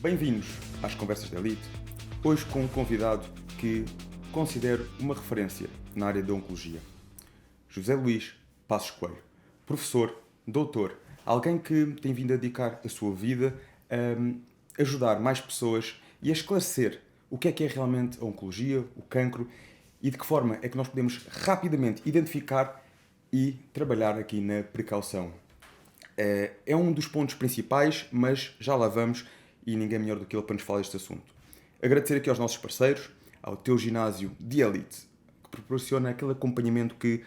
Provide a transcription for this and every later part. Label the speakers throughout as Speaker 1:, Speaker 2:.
Speaker 1: Bem-vindos às Conversas da Elite, hoje com um convidado que considero uma referência na área da oncologia. José Luís Passos Coelho, professor, doutor, alguém que tem vindo a dedicar a sua vida a ajudar mais pessoas e a esclarecer o que é realmente a oncologia, o cancro e de que forma é que nós podemos rapidamente identificar e trabalhar aqui na precaução. É um dos pontos principais, mas já lá vamos e ninguém melhor do que ele para nos falar deste assunto. Agradecer aqui aos nossos parceiros, ao teu ginásio de Elite, que proporciona aquele acompanhamento que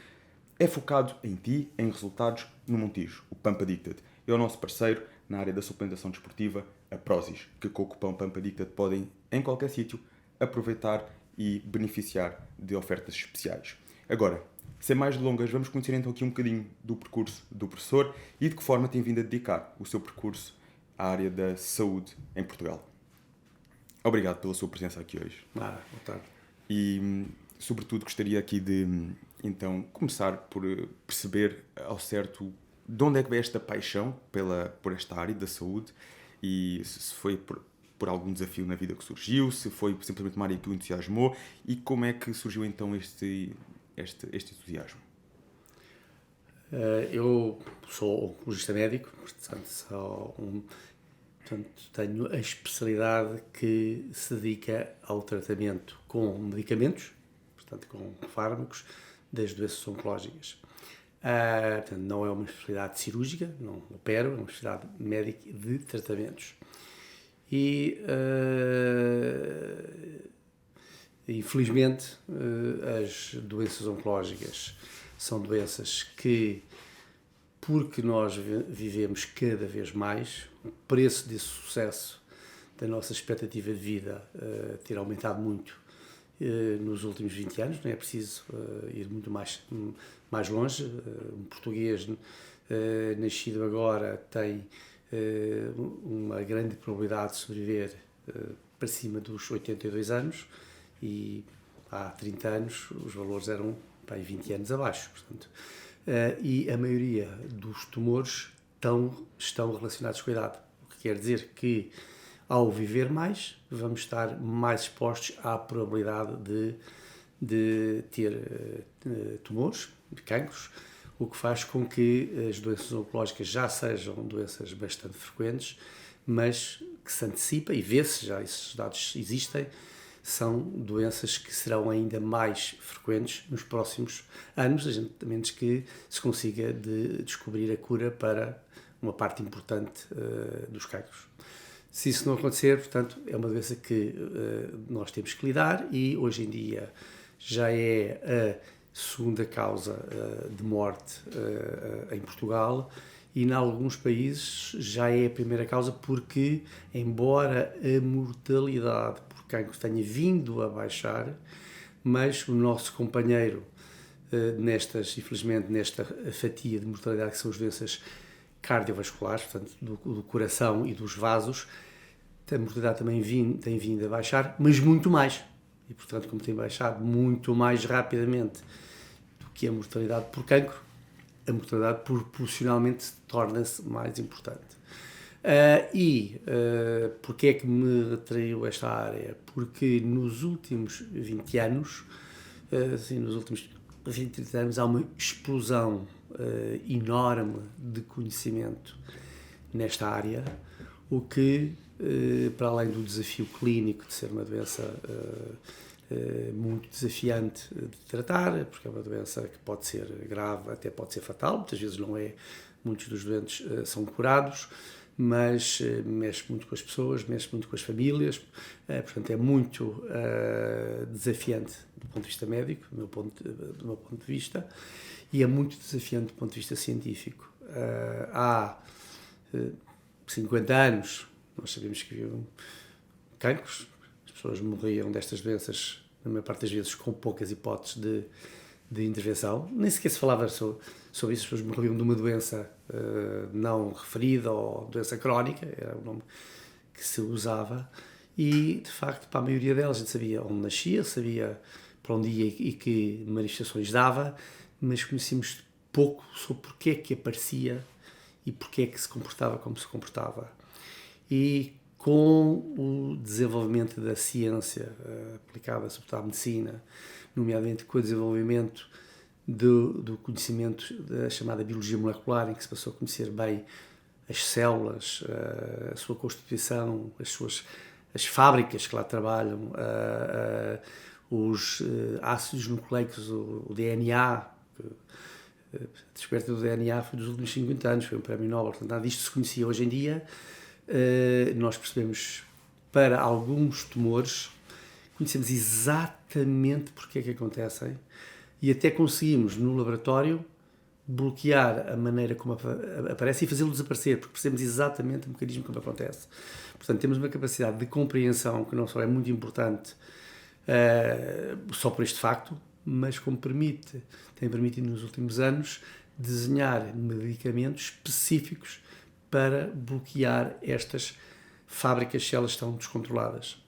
Speaker 1: é focado em ti, em resultados no Montijo, o Pump Addicted. E ao nosso parceiro na área da suplementação desportiva, a Prozis, que com o cupom Pump Addicted podem, em qualquer sítio, aproveitar e beneficiar de ofertas especiais. Agora, sem mais delongas, vamos conhecer então aqui um bocadinho do percurso do professor e de que forma tem vindo a dedicar o seu percurso à área da saúde em Portugal. Obrigado pela sua presença aqui hoje.
Speaker 2: Boa tarde.
Speaker 1: E, sobretudo, gostaria aqui de, então, começar por perceber ao certo de onde é que veio esta paixão por esta área da saúde e se foi por algum desafio na vida que surgiu, se foi simplesmente uma área que o entusiasmou e como é que surgiu então este entusiasmo.
Speaker 2: Eu sou oncologista médico, portanto, tenho a especialidade que se dedica ao tratamento com medicamentos, portanto, com fármacos, das doenças oncológicas. Portanto, não é uma especialidade cirúrgica, não opero, é uma especialidade médica de tratamentos. E, infelizmente, as doenças oncológicas são doenças que, porque nós vivemos cada vez mais, o preço desse sucesso da nossa expectativa de vida ter aumentado muito nos últimos 20 anos, não é preciso ir muito mais longe. Um português nascido agora tem uma grande probabilidade de sobreviver para cima dos 82 anos e há 30 anos os valores eram para 20 anos abaixo, portanto. E a maioria dos tumores estão relacionados com a idade, o que quer dizer que ao viver mais vamos estar mais expostos à probabilidade de ter tumores, de cancros, o que faz com que as doenças oncológicas já sejam doenças bastante frequentes, mas que se antecipa, e vê-se já, esses dados existem, são doenças que serão ainda mais frequentes nos próximos anos, a menos que se consiga descobrir a cura para uma parte importante dos cancros. Se isso não acontecer, portanto, é uma doença que nós temos que lidar e hoje em dia já é a segunda causa de morte em Portugal e em alguns países já é a primeira causa porque, embora a mortalidade por cancro tenha vindo a baixar, mas o nosso companheiro infelizmente nesta fatia de mortalidade que são as doenças cardiovasculares, portanto do coração e dos vasos, a mortalidade também tem vindo a baixar, mas muito mais. E, portanto, como tem baixado muito mais rapidamente do que a mortalidade por cancro, a mortalidade proporcionalmente torna-se mais importante. Porquê é que me atraiu esta área? Porque nos últimos 20 anos, nos últimos 20, 30 anos, há uma explosão enorme de conhecimento nesta área, o que, para além do desafio clínico de ser uma doença muito desafiante de tratar, porque é uma doença que pode ser grave, até pode ser fatal, muitas vezes não é, muitos dos doentes são curados, mas mexe muito com as pessoas, mexe muito com as famílias, portanto é muito desafiante do ponto de vista médico, do meu ponto de vista, e é muito desafiante do ponto de vista científico. Há 50 anos nós sabíamos que haviam cancros, as pessoas morriam destas doenças, na maior parte das vezes, com poucas hipóteses de intervenção. Nem sequer se falava sobre isso, as pessoas morriam de uma doença não referida ou doença crónica, era o nome que se usava, e, de facto, para a maioria delas a gente sabia onde nascia, sabia para onde ia e que manifestações dava, mas conhecíamos pouco sobre porque é que aparecia e porque é que se comportava como se comportava. E com o desenvolvimento da ciência aplicada sobretudo à medicina, nomeadamente com o desenvolvimento do conhecimento da chamada biologia molecular, em que se passou a conhecer bem as células, a sua constituição, as fábricas que lá trabalham, os ácidos nucleicos, o DNA. A descoberta do DNA foi dos últimos 50 anos, foi um prémio Nobel, portanto nada disto se conhecia. Hoje em dia nós percebemos, para alguns tumores, conhecemos exatamente porque é que acontecem e até conseguimos no laboratório bloquear a maneira como aparece e fazê-lo desaparecer, porque percebemos exatamente o mecanismo como acontece. Portanto, temos uma capacidade de compreensão que não só é muito importante só por este facto, mas como tem permitido nos últimos anos desenhar medicamentos específicos para bloquear estas fábricas se elas estão descontroladas.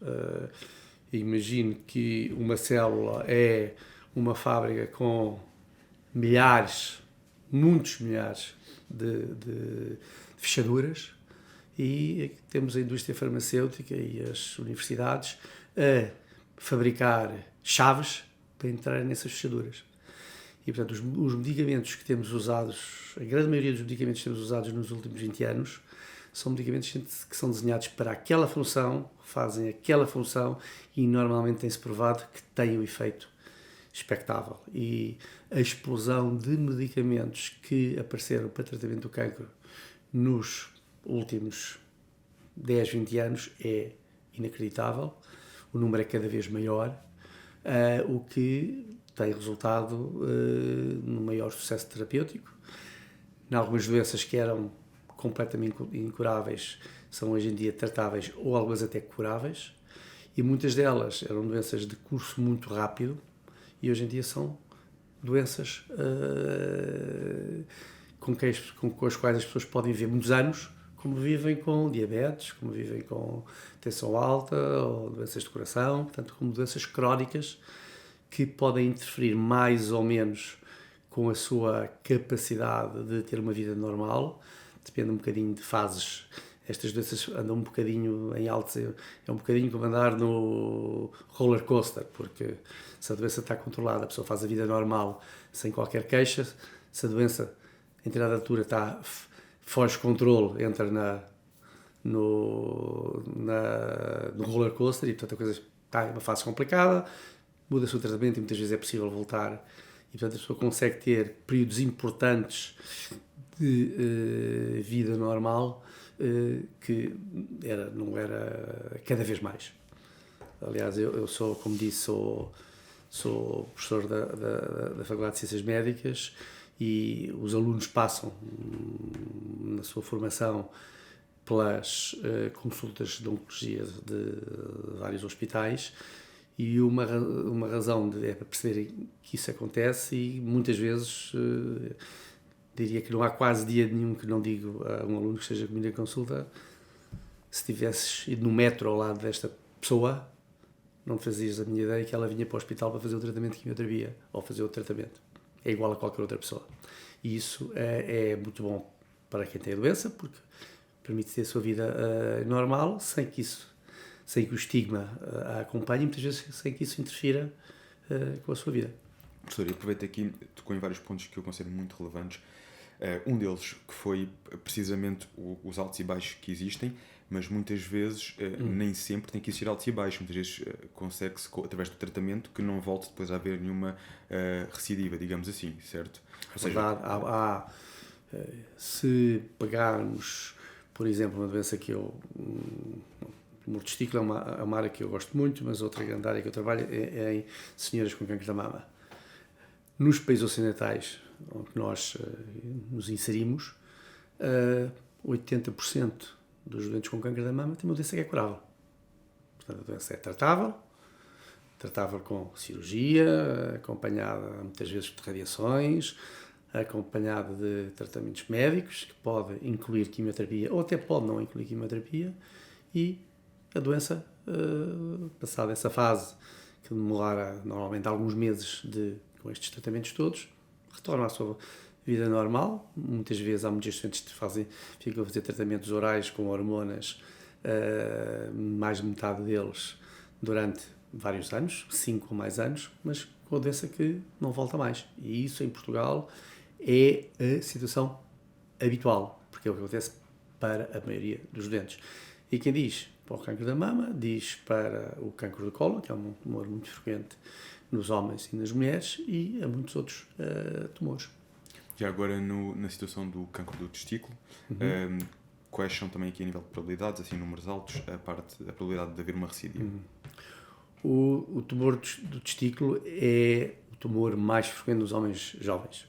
Speaker 2: Imagine que uma célula é uma fábrica com muitos milhares de fechaduras, e temos a indústria farmacêutica e as universidades a fabricar chaves para entrar nessas fechaduras. E, portanto, os medicamentos que temos usados, a grande maioria dos medicamentos que temos usados nos últimos 20 anos, são medicamentos que são desenhados para aquela função, fazem aquela função e normalmente tem-se provado que têm o efeito expectável. E a explosão de medicamentos que apareceram para tratamento do cancro nos últimos 10, 20 anos é inacreditável. O número é cada vez maior, o que tem resultado no maior sucesso terapêutico. Em algumas doenças que eram completamente incuráveis são hoje em dia tratáveis ou algumas até curáveis, e muitas delas eram doenças de curso muito rápido e hoje em dia são doenças com as quais as pessoas podem viver muitos anos, como vivem com diabetes, como vivem com tensão alta ou doenças de coração, portanto, como doenças crónicas que podem interferir mais ou menos com a sua capacidade de ter uma vida normal. Depende um bocadinho de fases. Estas doenças andam um bocadinho em altos, é um bocadinho como andar no roller coaster, porque se a doença está controlada, a pessoa faz a vida normal sem qualquer queixa. Se a doença em determinada altura foge de controle, entra no roller coaster, e portanto a coisa está em uma fase complicada, muda-se o tratamento e muitas vezes é possível voltar, e portanto a pessoa consegue ter períodos importantes de vida normal, que não era cada vez mais. Aliás, eu sou, como disse, sou professor da Faculdade de Ciências Médicas, e os alunos passam na sua formação pelas consultas de oncologia de vários hospitais, e uma razão é para perceberem que isso acontece, e muitas vezes diria que não há quase dia nenhum que não digo a um aluno que esteja comigo em consulta: se tivesses ido no metro ao lado desta pessoa, não te fazias a minha ideia que ela vinha para o hospital para fazer o tratamento de quimioterapia ou fazer outro tratamento. É igual a qualquer outra pessoa. E isso é muito bom para quem tem a doença, porque permite ter a sua vida normal, sem que o estigma a acompanhe, e muitas vezes sem que isso interfira com a sua vida.
Speaker 1: Professor, aproveito aqui, tocou em vários pontos que eu considero muito relevantes. Um deles que foi precisamente os altos e baixos que existem, mas muitas vezes nem sempre tem que existir altos e baixos. Muitas vezes consegue-se, através do tratamento, que não volte depois a haver nenhuma recidiva, digamos assim, certo?
Speaker 2: Ou seja, se pegarmos, por exemplo, uma doença que o tumor de testículo é uma área que eu gosto muito, mas outra grande área que eu trabalho é em senhoras com câncer da mama. Nos países ocidentais, onde nós nos inserimos, 80% dos doentes com câncer da mama têm uma doença que é curável. Portanto, a doença é tratável com cirurgia, acompanhada muitas vezes de radiações, acompanhada de tratamentos médicos, que pode incluir quimioterapia ou até pode não incluir quimioterapia, e a doença, passada essa fase, que demora normalmente alguns meses com estes tratamentos todos, retorna à sua vida normal. Muitas vezes há muitos estudantes que ficam a fazer tratamentos orais com hormonas mais de metade deles durante vários anos, 5 ou mais anos, mas com a doença que não volta mais. E isso em Portugal é a situação habitual, porque é o que acontece para a maioria dos doentes. E quem diz para o cancro da mama, diz para o cancro do colo, que é um tumor muito frequente nos homens e nas mulheres, e a muitos outros tumores.
Speaker 1: Já agora, na situação do cancro do testículo, quais são também aqui a nível de probabilidades, assim, números altos, a probabilidade de haver uma recidiva?
Speaker 2: O tumor do testículo é o tumor mais frequente nos homens jovens.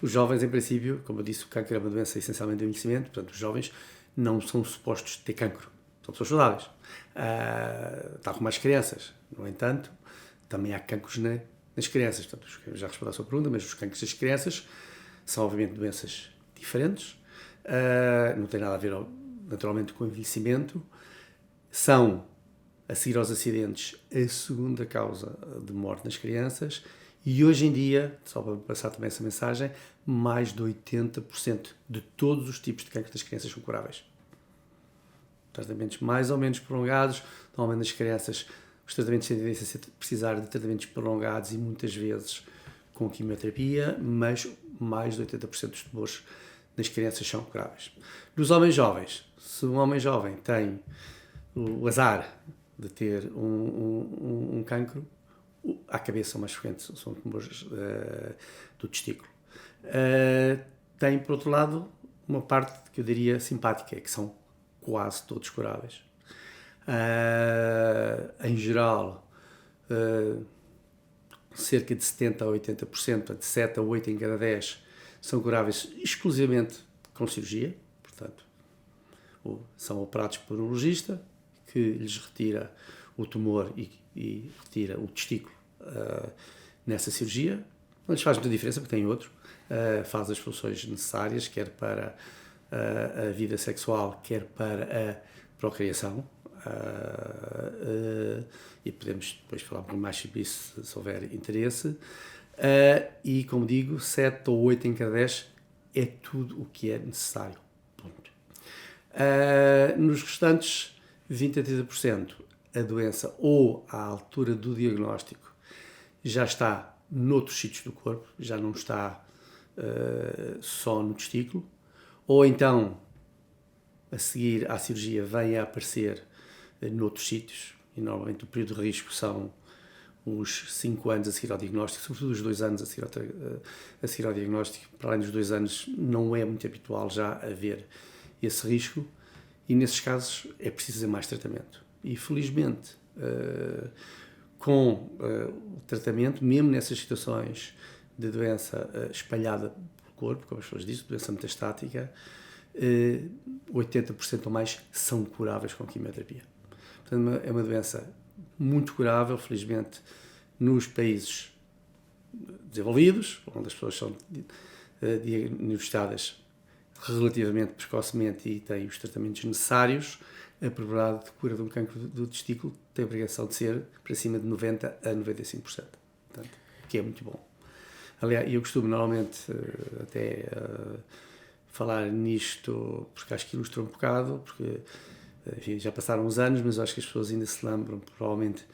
Speaker 2: Os jovens, em princípio, como eu disse, o cancro é uma doença essencialmente de envelhecimento, portanto, os jovens não são supostos ter cancro. São pessoas saudáveis. Tal como as crianças. No entanto, também há cancros nas crianças. Portanto, já respondi à sua pergunta, mas os cancros das crianças são, obviamente, doenças diferentes. Não tem nada a ver, naturalmente, com o envelhecimento. São, a seguir aos acidentes, a segunda causa de morte nas crianças. E hoje em dia, só para passar também essa mensagem, mais de 80% de todos os tipos de cancro das crianças são curáveis. Tratamentos mais ou menos prolongados, normalmente nas crianças os tratamentos têm tendência a precisar de tratamentos prolongados e muitas vezes com quimioterapia, mas mais de 80% dos tumores nas crianças são curáveis. Nos homens jovens, se um homem jovem tem o azar de ter um cancro, à cabeça são mais frequentes, são tumores do testículo. Tem, por outro lado, uma parte que eu diria simpática, que são quase todos curáveis. Em geral, cerca de 70% a 80%, de 7 a 8 em cada 10, são curáveis exclusivamente com cirurgia, portanto, são operados por um urologista que lhes retira o tumor e retira o testículo nessa cirurgia. Não lhes faz muita diferença, porque tem outro. Faz as funções necessárias, quer para a vida sexual, quer para a procriação. E podemos depois falar um pouco mais sobre isso, se houver interesse. E, como digo, 7 ou 8 em cada 10 é tudo o que é necessário. Ponto. Nos restantes 20 a 30%, a doença, ou à altura do diagnóstico, já está noutros sítios do corpo, já não está só no testículo, ou então, a seguir à cirurgia, vem a aparecer noutros sítios, e normalmente o período de risco são os 5 anos a seguir ao diagnóstico, sobretudo os 2 anos a seguir ao diagnóstico. Para além dos 2 anos, não é muito habitual já haver esse risco, e nesses casos é preciso fazer mais tratamento. E felizmente, com o tratamento, mesmo nessas situações de doença espalhada pelo corpo, como as pessoas dizem, doença metastática, 80% ou mais são curáveis com quimioterapia. Portanto, é uma doença muito curável, felizmente, nos países desenvolvidos, onde as pessoas são diagnosticadas relativamente precocemente e têm os tratamentos necessários. A probabilidade de cura de um cancro do testículo tem a obrigação de ser para cima de 90% a 95%, portanto, que é muito bom. Aliás, eu costumo normalmente até falar nisto, porque acho que ilustra um bocado, porque enfim, já passaram uns anos, mas acho que as pessoas ainda se lembram, provavelmente,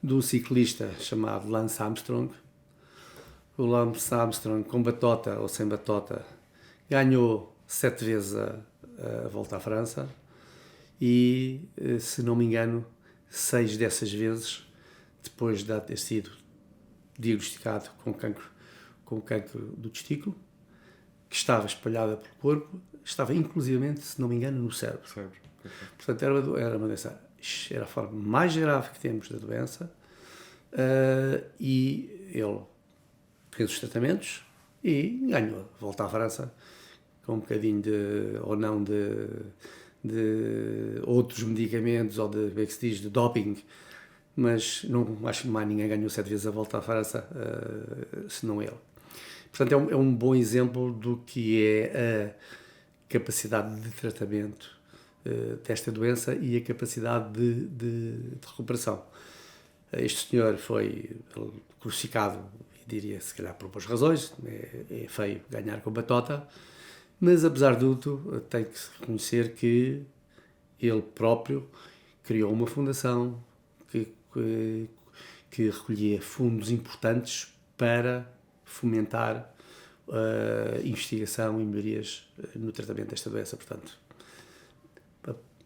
Speaker 2: de um ciclista chamado Lance Armstrong. O Lance Armstrong, com batota ou sem batota, ganhou 7 vezes a Volta à França e, se não me engano, 6 dessas vezes, depois de ter sido diagnosticado com cancro do testículo, que estava espalhada pelo corpo, estava inclusivamente, se não me engano, no cérebro. Portanto, era uma doença, era a forma mais grave que temos da doença, e ele fez os tratamentos e ganhou a Volta à França, com um bocadinho de outros medicamentos, ou de, como é que se diz, de doping, mas não acho que mais ninguém ganhou 7 vezes a Volta à França, senão ele. Portanto, é um bom exemplo do que é a capacidade de tratamento desta doença e a capacidade de recuperação. Este senhor foi crucificado, diria, se calhar por boas razões, é feio ganhar com batota, mas apesar de tudo, tem que se reconhecer que ele próprio criou uma fundação que recolhia fundos importantes para fomentar a investigação e melhorias no tratamento desta doença. Portanto,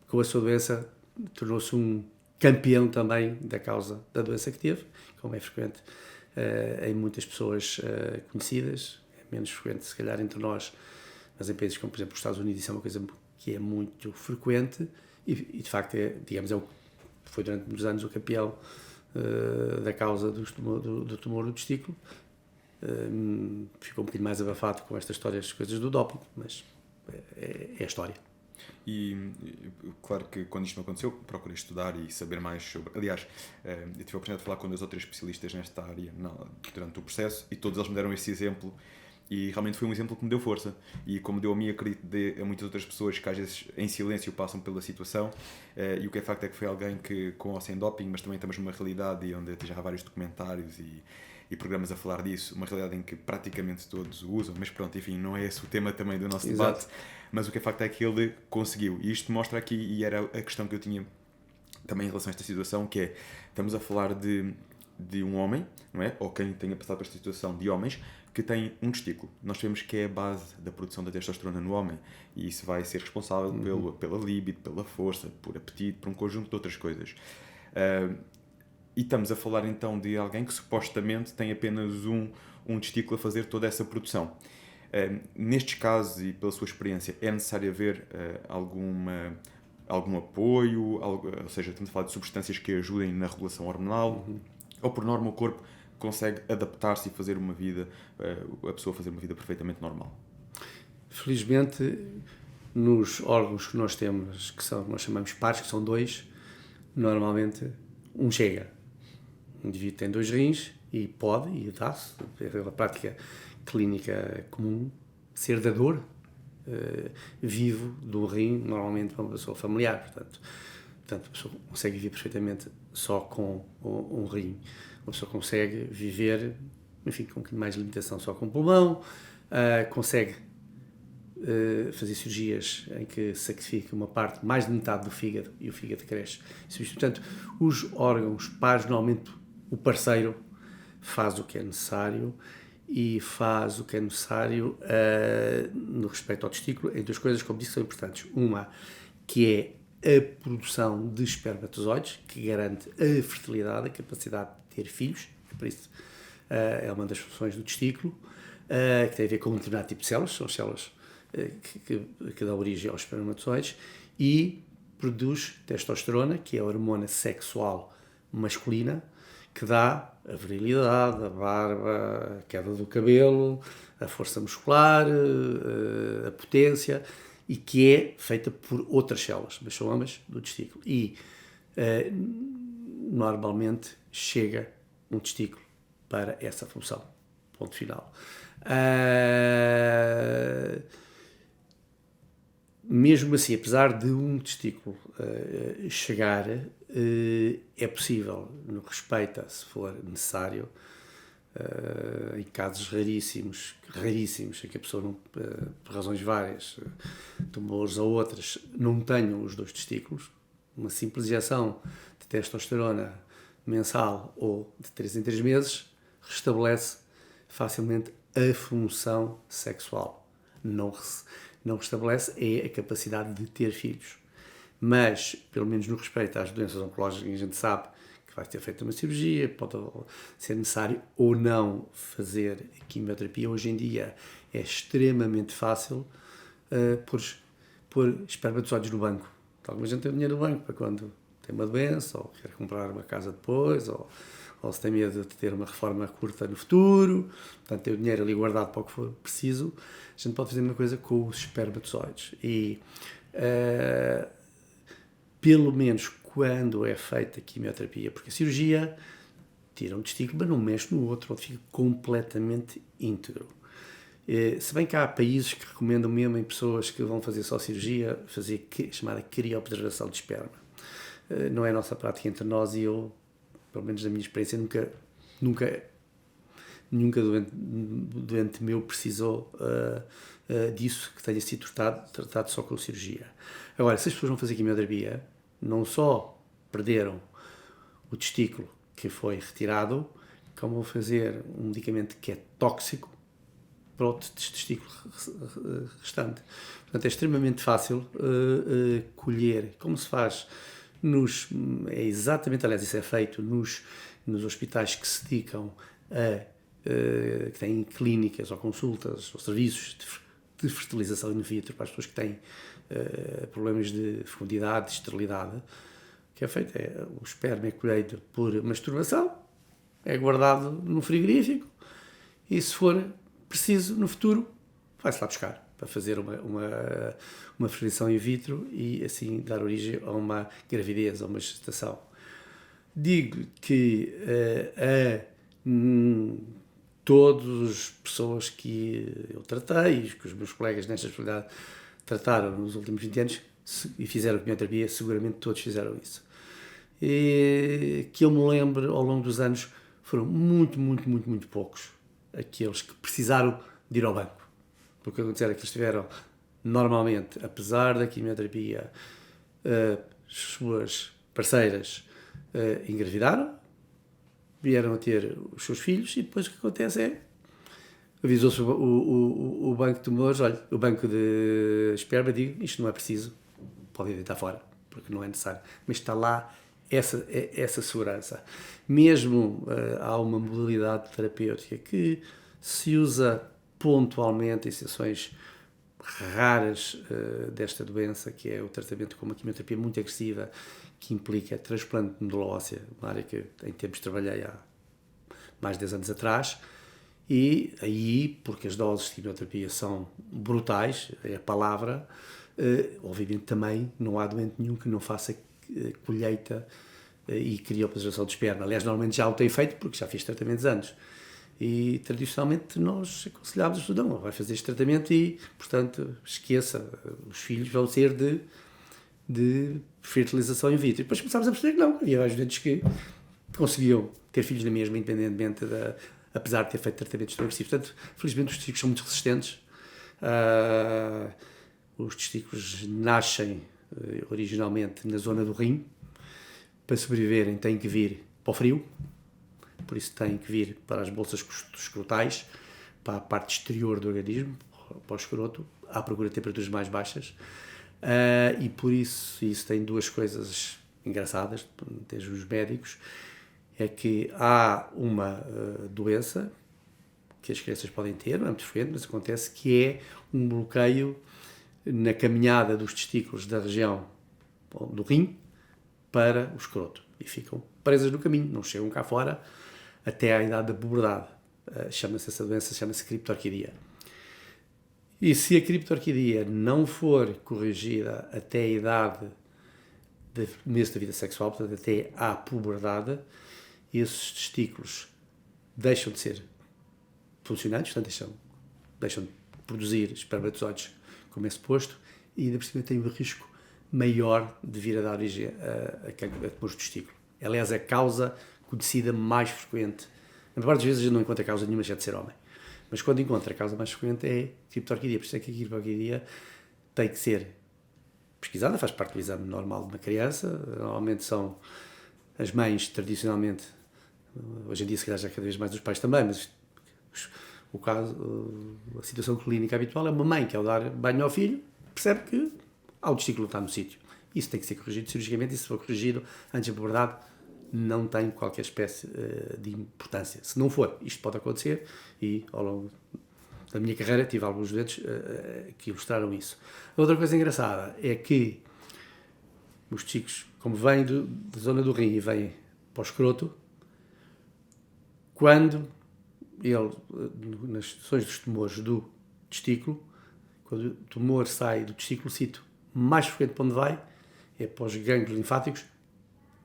Speaker 2: com a sua doença, tornou-se um campeão também da causa da doença que teve, como é frequente em muitas pessoas conhecidas, é menos frequente se calhar entre nós, mas em países como, por exemplo, os Estados Unidos, isso é uma coisa que é muito frequente e de facto, foi durante muitos anos o campeão da causa do tumor do testículo. Ficou um bocadinho mais abafado com estas histórias, coisas do doping, mas é a história.
Speaker 1: E claro que quando isto me aconteceu, procurei estudar e saber mais sobre... Aliás, eu tive a oportunidade de falar com 2 ou 3 especialistas nesta área durante o processo e todos eles me deram esse exemplo e realmente foi um exemplo que me deu força e como deu a mim, acredito a muitas outras pessoas que às vezes em silêncio passam pela situação e o que é facto é que foi alguém que com ou sem doping, mas também estamos numa realidade onde já há vários documentários e programas a falar disso, uma realidade em que praticamente todos o usam, mas pronto, enfim, não é esse o tema também do nosso
Speaker 2: Exato.
Speaker 1: debate, mas o que é facto é que ele conseguiu, e isto mostra aqui, e era a questão que eu tinha também em relação a esta situação, que é, estamos a falar de um homem, não é? Ou quem tenha passado por esta situação de homens, que tem um testículo. Nós sabemos que é a base da produção da testosterona no homem, e isso vai ser responsável pela libido, pela força, por apetite, por um conjunto de outras coisas. E estamos a falar então de alguém que supostamente tem apenas um testículo a fazer toda essa produção. Nestes casos e pela sua experiência, é necessário haver algum apoio, ou seja, estamos a falar de substâncias que ajudem na regulação hormonal, ou por norma o corpo consegue adaptar-se e fazer a pessoa fazer uma vida perfeitamente normal?
Speaker 2: Felizmente, nos órgãos que nós temos, nós chamamos pares, que são 2, normalmente um chega. Um indivíduo tem 2 rins e pode, e dá-se, pela prática clínica comum, ser dador vivo do rim, normalmente para uma pessoa familiar. Portanto, a pessoa consegue viver perfeitamente só com um rim. Uma pessoa consegue viver, enfim, com um bocadinho mais de limitação só com o pulmão, consegue fazer cirurgias em que sacrifica uma parte, mais de metade do fígado, e o fígado cresce. Portanto, os órgãos pares, normalmente o parceiro faz o que é necessário e faz o que é necessário no respeito ao testículo em 2 coisas, como disse, são importantes. Uma, que é a produção de espermatozoides, que garante a fertilidade, a capacidade de ter filhos, por isso é uma das funções do testículo, que tem a ver com um determinado tipo de células, são as células que dão origem aos espermatozoides, e produz testosterona, que é a hormona sexual masculina, que dá a virilidade, a barba, a queda do cabelo, a força muscular, a potência, e que é feita por outras células, mas são ambas do testículo. E normalmente chega um testículo para essa função. Ponto final. Mesmo assim, apesar de um testículo chegar, é possível, no que respeita, se for necessário, em casos raríssimos, em que a pessoa, não, por razões várias, tumores ou outras, não tenham os 2 testículos, uma simples injeção de testosterona mensal ou de 3 em 3 meses restabelece facilmente a função sexual. Não restabelece é a capacidade de ter filhos. Mas, pelo menos no respeito às doenças oncológicas, a gente sabe que vai ter feito uma cirurgia, pode ser necessário ou não fazer quimioterapia. Hoje em dia é extremamente fácil pôr espermatozoides no banco. Alguma gente tem dinheiro no banco para quando tem uma doença, ou quer comprar uma casa depois, ou se tem medo de ter uma reforma curta no futuro, portanto tem o dinheiro ali guardado para o que for preciso. A gente pode fazer uma coisa com os espermatozoides. E pelo menos quando é feita a quimioterapia, porque a cirurgia tira um testículo, mas não mexe no outro, onde fica completamente íntegro. Se bem que há países que recomendam mesmo em pessoas que vão fazer só cirurgia, fazer chamada criopreservação de esperma. Não é a nossa prática entre nós, e eu, pelo menos na minha experiência, nunca nunca doente meu precisou disso, que tenha sido tratado só com cirurgia. Agora, se as pessoas vão fazer quimioterapia, não só perderam o testículo que foi retirado, como vão fazer um medicamento que é tóxico para o testículo restante. Portanto, é extremamente fácil colher, como se faz é exatamente, aliás, isso é feito nos hospitais que se dedicam que têm clínicas ou consultas ou serviços de fertilização in vitro para as pessoas que têm problemas de fecundidade, de esterilidade. O que é feito o esperma é colhido por masturbação, é guardado no frigorífico e, se for preciso, no futuro, vai-se lá buscar para fazer uma fertilização in vitro e assim dar origem a uma gravidez, a uma gestação. Digo que todas as pessoas que eu tratei, que os meus colegas nesta especialidade trataram nos últimos 20 anos e fizeram quimioterapia, seguramente todos fizeram isso. E que eu me lembro, ao longo dos anos, foram muito poucos aqueles que precisaram de ir ao banco. Porque o que aconteceu é que eles tiveram, normalmente, apesar da quimioterapia, as suas parceiras engravidaram, vieram a ter os seus filhos e depois o que acontece é avisou-se o banco de tumores, olha, o banco de esperma, digo, isto não é preciso, pode deitar fora, porque não é necessário. Mas está lá essa segurança. Mesmo há uma modalidade terapêutica que se usa pontualmente em situações raras desta doença, que é o tratamento com uma quimioterapia muito agressiva, que implica transplante de medula óssea, uma área que em tempos trabalhei há mais de 10 anos atrás, e aí, porque as doses de quimioterapia são brutais, é a palavra, obviamente também não há doente nenhum que não faça colheita e criopreservação de esperma. Aliás, normalmente já o tem feito porque já fiz tratamentos antes. E tradicionalmente nós aconselhámos as pessoas, não, vai fazer este tratamento e, portanto, esqueça, os filhos vão ser de fertilização in vitro. E depois começámos a perceber que não, havia vários doentes que conseguiam ter filhos na mesma, independentemente apesar de ter feito tratamentos tão agressivos. Portanto, felizmente os testículos são muito resistentes. Os testículos nascem originalmente na zona do rim. Para sobreviverem têm que vir para o frio, por isso têm que vir para as bolsas escrotais, para a parte exterior do organismo, para o escroto, à procura de temperaturas mais baixas. E por isso tem duas coisas engraçadas, desde os médicos, é que há uma doença que as crianças podem ter, não é muito frequente, mas acontece, que é um bloqueio na caminhada dos testículos da região do rim para o escroto e ficam presas no caminho, não chegam cá fora até à idade da puberdade. Essa doença chama-se criptorquidia. E se a criptorquidia não for corrigida até a idade de começo da vida sexual, portanto até à puberdade, esses testículos deixam de ser funcionantes, portanto deixam de produzir espermatozoides como é suposto, e ainda por cima tem um risco maior de vir a dar origem a tumores de testículo. Aliás, é a causa conhecida mais frequente. Na maior das vezes a gente não encontra causa nenhuma, já de ser homem. Mas quando encontra a causa mais frequente é criptorquidia. Por isso é que a criptorquidia tem que ser pesquisada, faz parte do exame normal de uma criança. Normalmente são as mães, tradicionalmente, hoje em dia se calhar já cada vez mais os pais também, mas o caso, a situação clínica habitual é uma mãe que ao dar banho ao filho percebe que o testículo está no sítio. Isso tem que ser corrigido cirurgicamente, e se for corrigido antes da puberdade não tem qualquer espécie de importância. Se não for, isto pode acontecer, e ao longo da minha carreira tive alguns doentes que ilustraram isso. Outra coisa engraçada é que os testículos, como vêm da zona do rim e vêm para o escroto, quando nas situações dos tumores do testículo, quando o tumor sai do testículo, sítio mais frequente para onde vai é para os gânglios linfáticos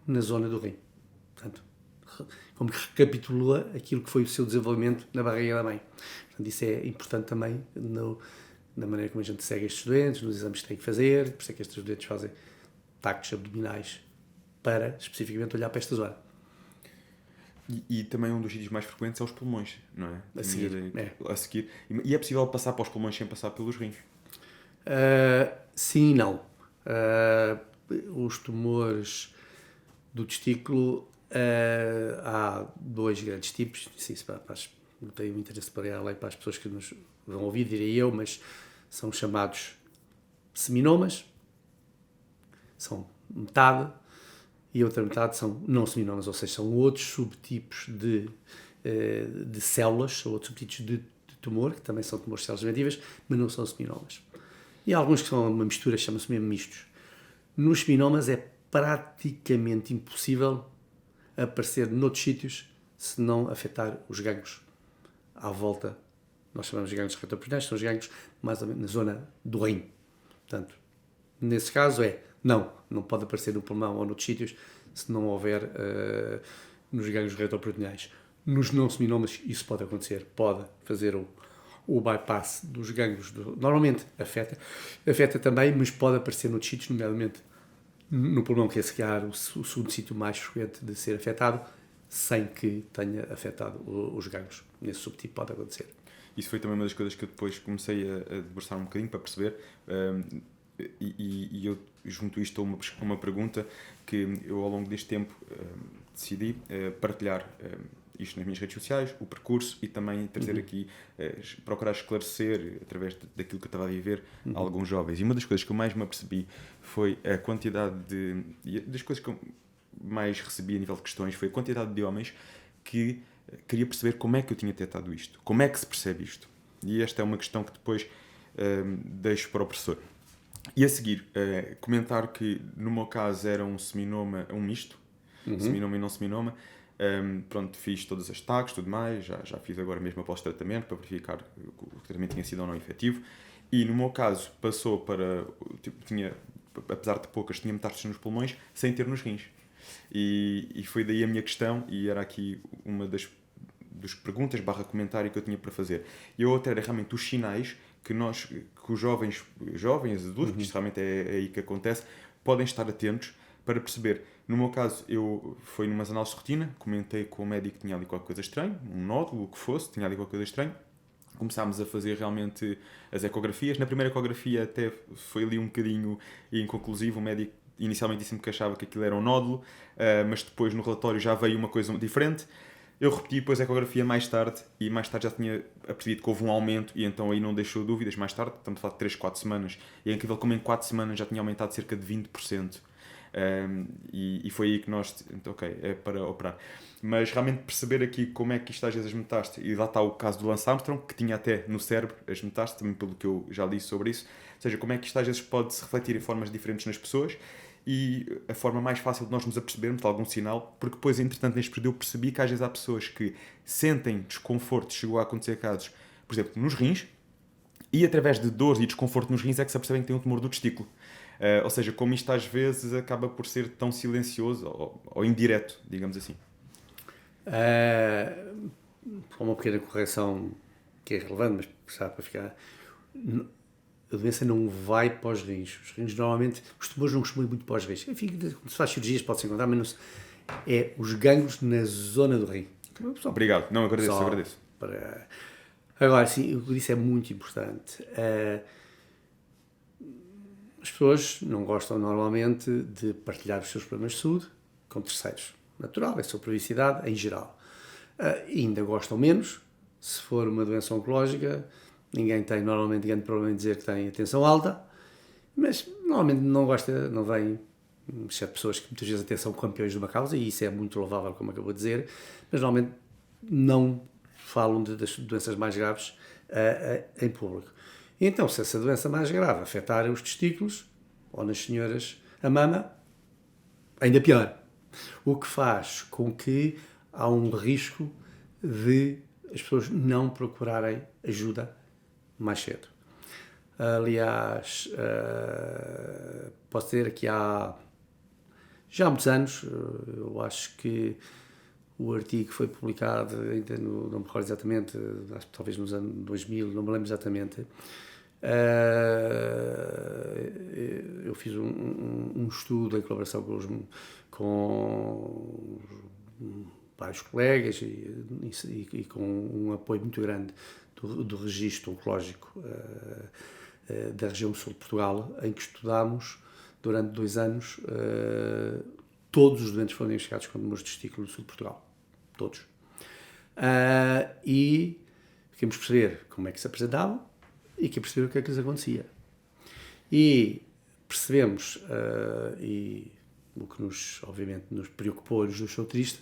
Speaker 2: na zona do rim. Portanto, como que recapitula aquilo que foi o seu desenvolvimento na barriga da mãe. Portanto, isso é importante também na maneira como a gente segue estes doentes, nos exames que tem que fazer. Por isso é que estes doentes fazem tactos abdominais para especificamente olhar para esta zona.
Speaker 1: E também um dos sítios mais frequentes é os pulmões, não é?
Speaker 2: A seguir,
Speaker 1: A seguir. E é possível passar para os pulmões sem passar pelos rins?
Speaker 2: Sim e não. Os tumores do testículo, há dois grandes tipos. Sim, não tenho interesse para ela e para as pessoas que nos vão ouvir, direi eu, mas são chamados seminomas, são metade, e a outra metade são não seminomas, ou seja, são outros subtipos de células, ou outros subtipos de tumor, que também são tumores de células nativas, mas não são seminomas. E há alguns que são uma mistura, chamam-se mesmo mistos. Nos seminomas é praticamente impossível aparecer noutros sítios se não afetar os gânglios à volta. Nós chamamos de gânglios retroperitoneais, são os gânglios mais ou menos na zona do rim. Portanto, nesse caso não pode aparecer no pulmão ou noutros sítios se não houver nos gânglios retroperitoneais. Nos não seminomas isso pode acontecer, pode fazer o bypass dos gânglios, normalmente afeta também, mas pode aparecer noutros sítios, nomeadamente no pulmão, que é se calhar o segundo sítio mais frequente de ser afetado, sem que tenha afetado os gânglios. Nesse subtipo pode acontecer.
Speaker 1: Isso foi também uma das coisas que eu depois comecei a debruçar um bocadinho para perceber, e eu junto isto a uma pergunta que eu ao longo deste tempo decidi partilhar isto nas minhas redes sociais, o percurso, e também trazer aqui, procurar esclarecer através daquilo que eu estava a viver a alguns jovens. E uma das coisas que eu mais me apercebi foi a quantidade das coisas que eu mais recebi a nível de questões foi a quantidade de homens que queria perceber como é que eu tinha detectado isto, como é que se percebe isto. E esta é uma questão que depois deixo para o professor. E a seguir, comentar que no meu caso era um seminoma, um misto, seminoma e não seminoma. Pronto, fiz todas as tags, tudo mais, já fiz agora mesmo após o tratamento para verificar que o tratamento tinha sido ou não efetivo. E no meu caso passou para, apesar de poucas, tinha metástases nos pulmões sem ter nos rins. E foi daí a minha questão, e era aqui uma das perguntas / comentário que eu tinha para fazer. E a outra era realmente os sinais que os jovens adultos, porque isto realmente é aí que acontece, podem estar atentos para perceber. No meu caso, foi numas análises de rotina, comentei com o médico que tinha ali qualquer coisa estranha, um nódulo, o que fosse, tinha ali qualquer coisa estranha. Começámos a fazer realmente as ecografias. Na primeira ecografia até foi ali um bocadinho inconclusivo, o médico inicialmente disse-me que achava que aquilo era um nódulo, mas depois no relatório já veio uma coisa diferente. Eu repeti depois a ecografia mais tarde, e mais tarde já tinha percebido que houve um aumento, e então aí não deixou dúvidas. Mais tarde, estamos a falar de 3, 4 semanas, e é incrível como em 4 semanas já tinha aumentado cerca de 20%. E foi aí que nós, então, ok, é para operar. Mas realmente perceber aqui como é que isto às vezes as metástases, e lá está o caso do Lance Armstrong, que tinha até no cérebro as metástases, também pelo que eu já li sobre isso, ou seja, como é que isto às vezes pode se refletir em formas diferentes nas pessoas, e a forma mais fácil de nós nos apercebermos de algum sinal, porque depois, entretanto, neste período eu percebi que às vezes há pessoas que sentem desconforto, chegou a acontecer casos, por exemplo, nos rins, e através de dores e desconforto nos rins é que se apercebem que têm um tumor do testículo. Ou seja, como isto às vezes acaba por ser tão silencioso ou indireto, digamos assim.
Speaker 2: Uma pequena correção que é relevante, mas já para ficar... A doença não vai para os rins. Os rins normalmente, os tumores não costumam ir muito para os rins. Enfim, quando se faz cirurgias pode-se encontrar, mas não se, é os gânglios na zona do rim.
Speaker 1: Obrigado. Não, agradeço.
Speaker 2: Agora, sim, o que disse é muito importante. As pessoas não gostam normalmente de partilhar os seus problemas de saúde com terceiros. Natural, é a sua privacidade em geral. Ainda gostam menos se for uma doença oncológica. Ninguém tem normalmente grande problema em dizer que tem a tensão alta, mas normalmente não gosta, não vem, exceto pessoas que muitas vezes até são campeões de uma causa, e isso é muito louvável, como acabou de dizer, mas normalmente não falam das doenças mais graves em público. Então, se essa doença mais grave afetar os testículos, ou nas senhoras a mama, ainda pior. O que faz com que há um risco de as pessoas não procurarem ajuda mais cedo. Aliás, posso dizer que já há muitos anos, eu acho que o artigo foi publicado, ainda não me recordo exatamente, acho que talvez nos anos 2000, não me lembro exatamente. Eu fiz um estudo em colaboração com vários colegas e com um apoio muito grande do registro oncológico da região sul de Portugal, em que estudámos durante 2 anos todos os doentes que foram diagnosticados com tumores de testículo no sul de Portugal. Todos. E queríamos perceber como é que se apresentavam e que perceber o que é que lhes acontecia. E percebemos, e o que obviamente nos preocupou e nos deixou triste,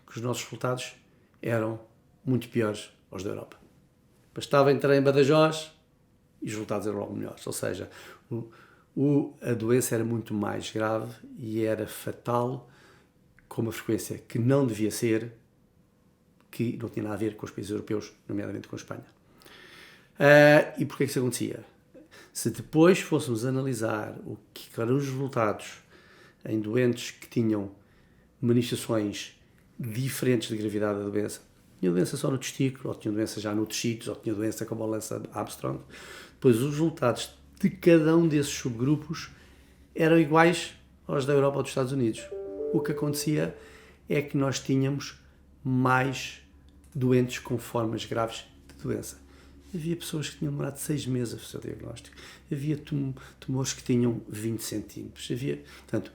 Speaker 2: que os nossos resultados eram muito piores aos da Europa. Bastava entrar em Badajoz e os resultados eram logo melhores. Ou seja, a doença era muito mais grave e era fatal, com uma frequência que não devia ser, que não tinha nada a ver com os países europeus, nomeadamente com a Espanha. E porquê que isso acontecia? Se depois fôssemos analisar o que eram os resultados em doentes que tinham manifestações diferentes de gravidade da doença, tinha doença só no testículo, ou tinha doença já no tecidos, ou tinha doença com a balança Armstrong, depois os resultados de cada um desses subgrupos eram iguais aos da Europa ou dos Estados Unidos. O que acontecia é que nós tínhamos mais doentes com formas graves de doença. Havia pessoas que tinham demorado 6 meses a fazer o diagnóstico. Havia tumores que tinham 20 centímetros. Portanto,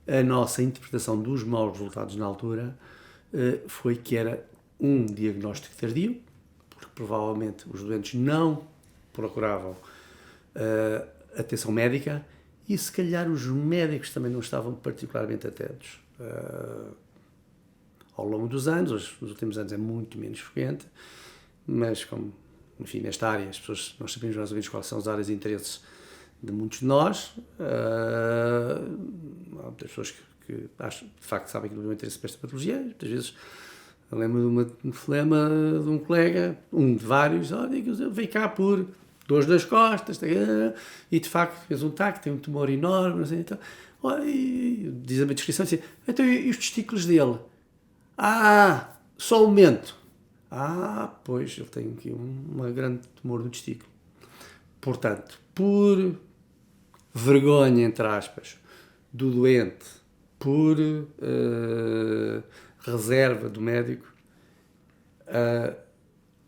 Speaker 2: a nossa interpretação dos maus resultados na altura foi que era um diagnóstico tardio, porque provavelmente os doentes não procuravam atenção médica e se calhar os médicos também não estavam particularmente atentos. Ao longo dos anos, nos últimos anos é muito menos frequente, mas como, enfim, nesta área nós sabemos mais ou menos quais são as áreas de interesses de muitos de nós. Há muitas pessoas que de facto sabem que não têm interesse para esta patologia. Muitas vezes eu lembro de um problema de um colega, um de vários, veio cá por dores das costas, e de facto fez um TAC, tem um tumor enorme, não sei, então, e diz a minha descrição, assim, então, e os testículos dele? Só aumento. Pois, ele tem aqui uma grande tumor no testículo. Portanto, por vergonha, entre aspas, do doente, por reserva do médico,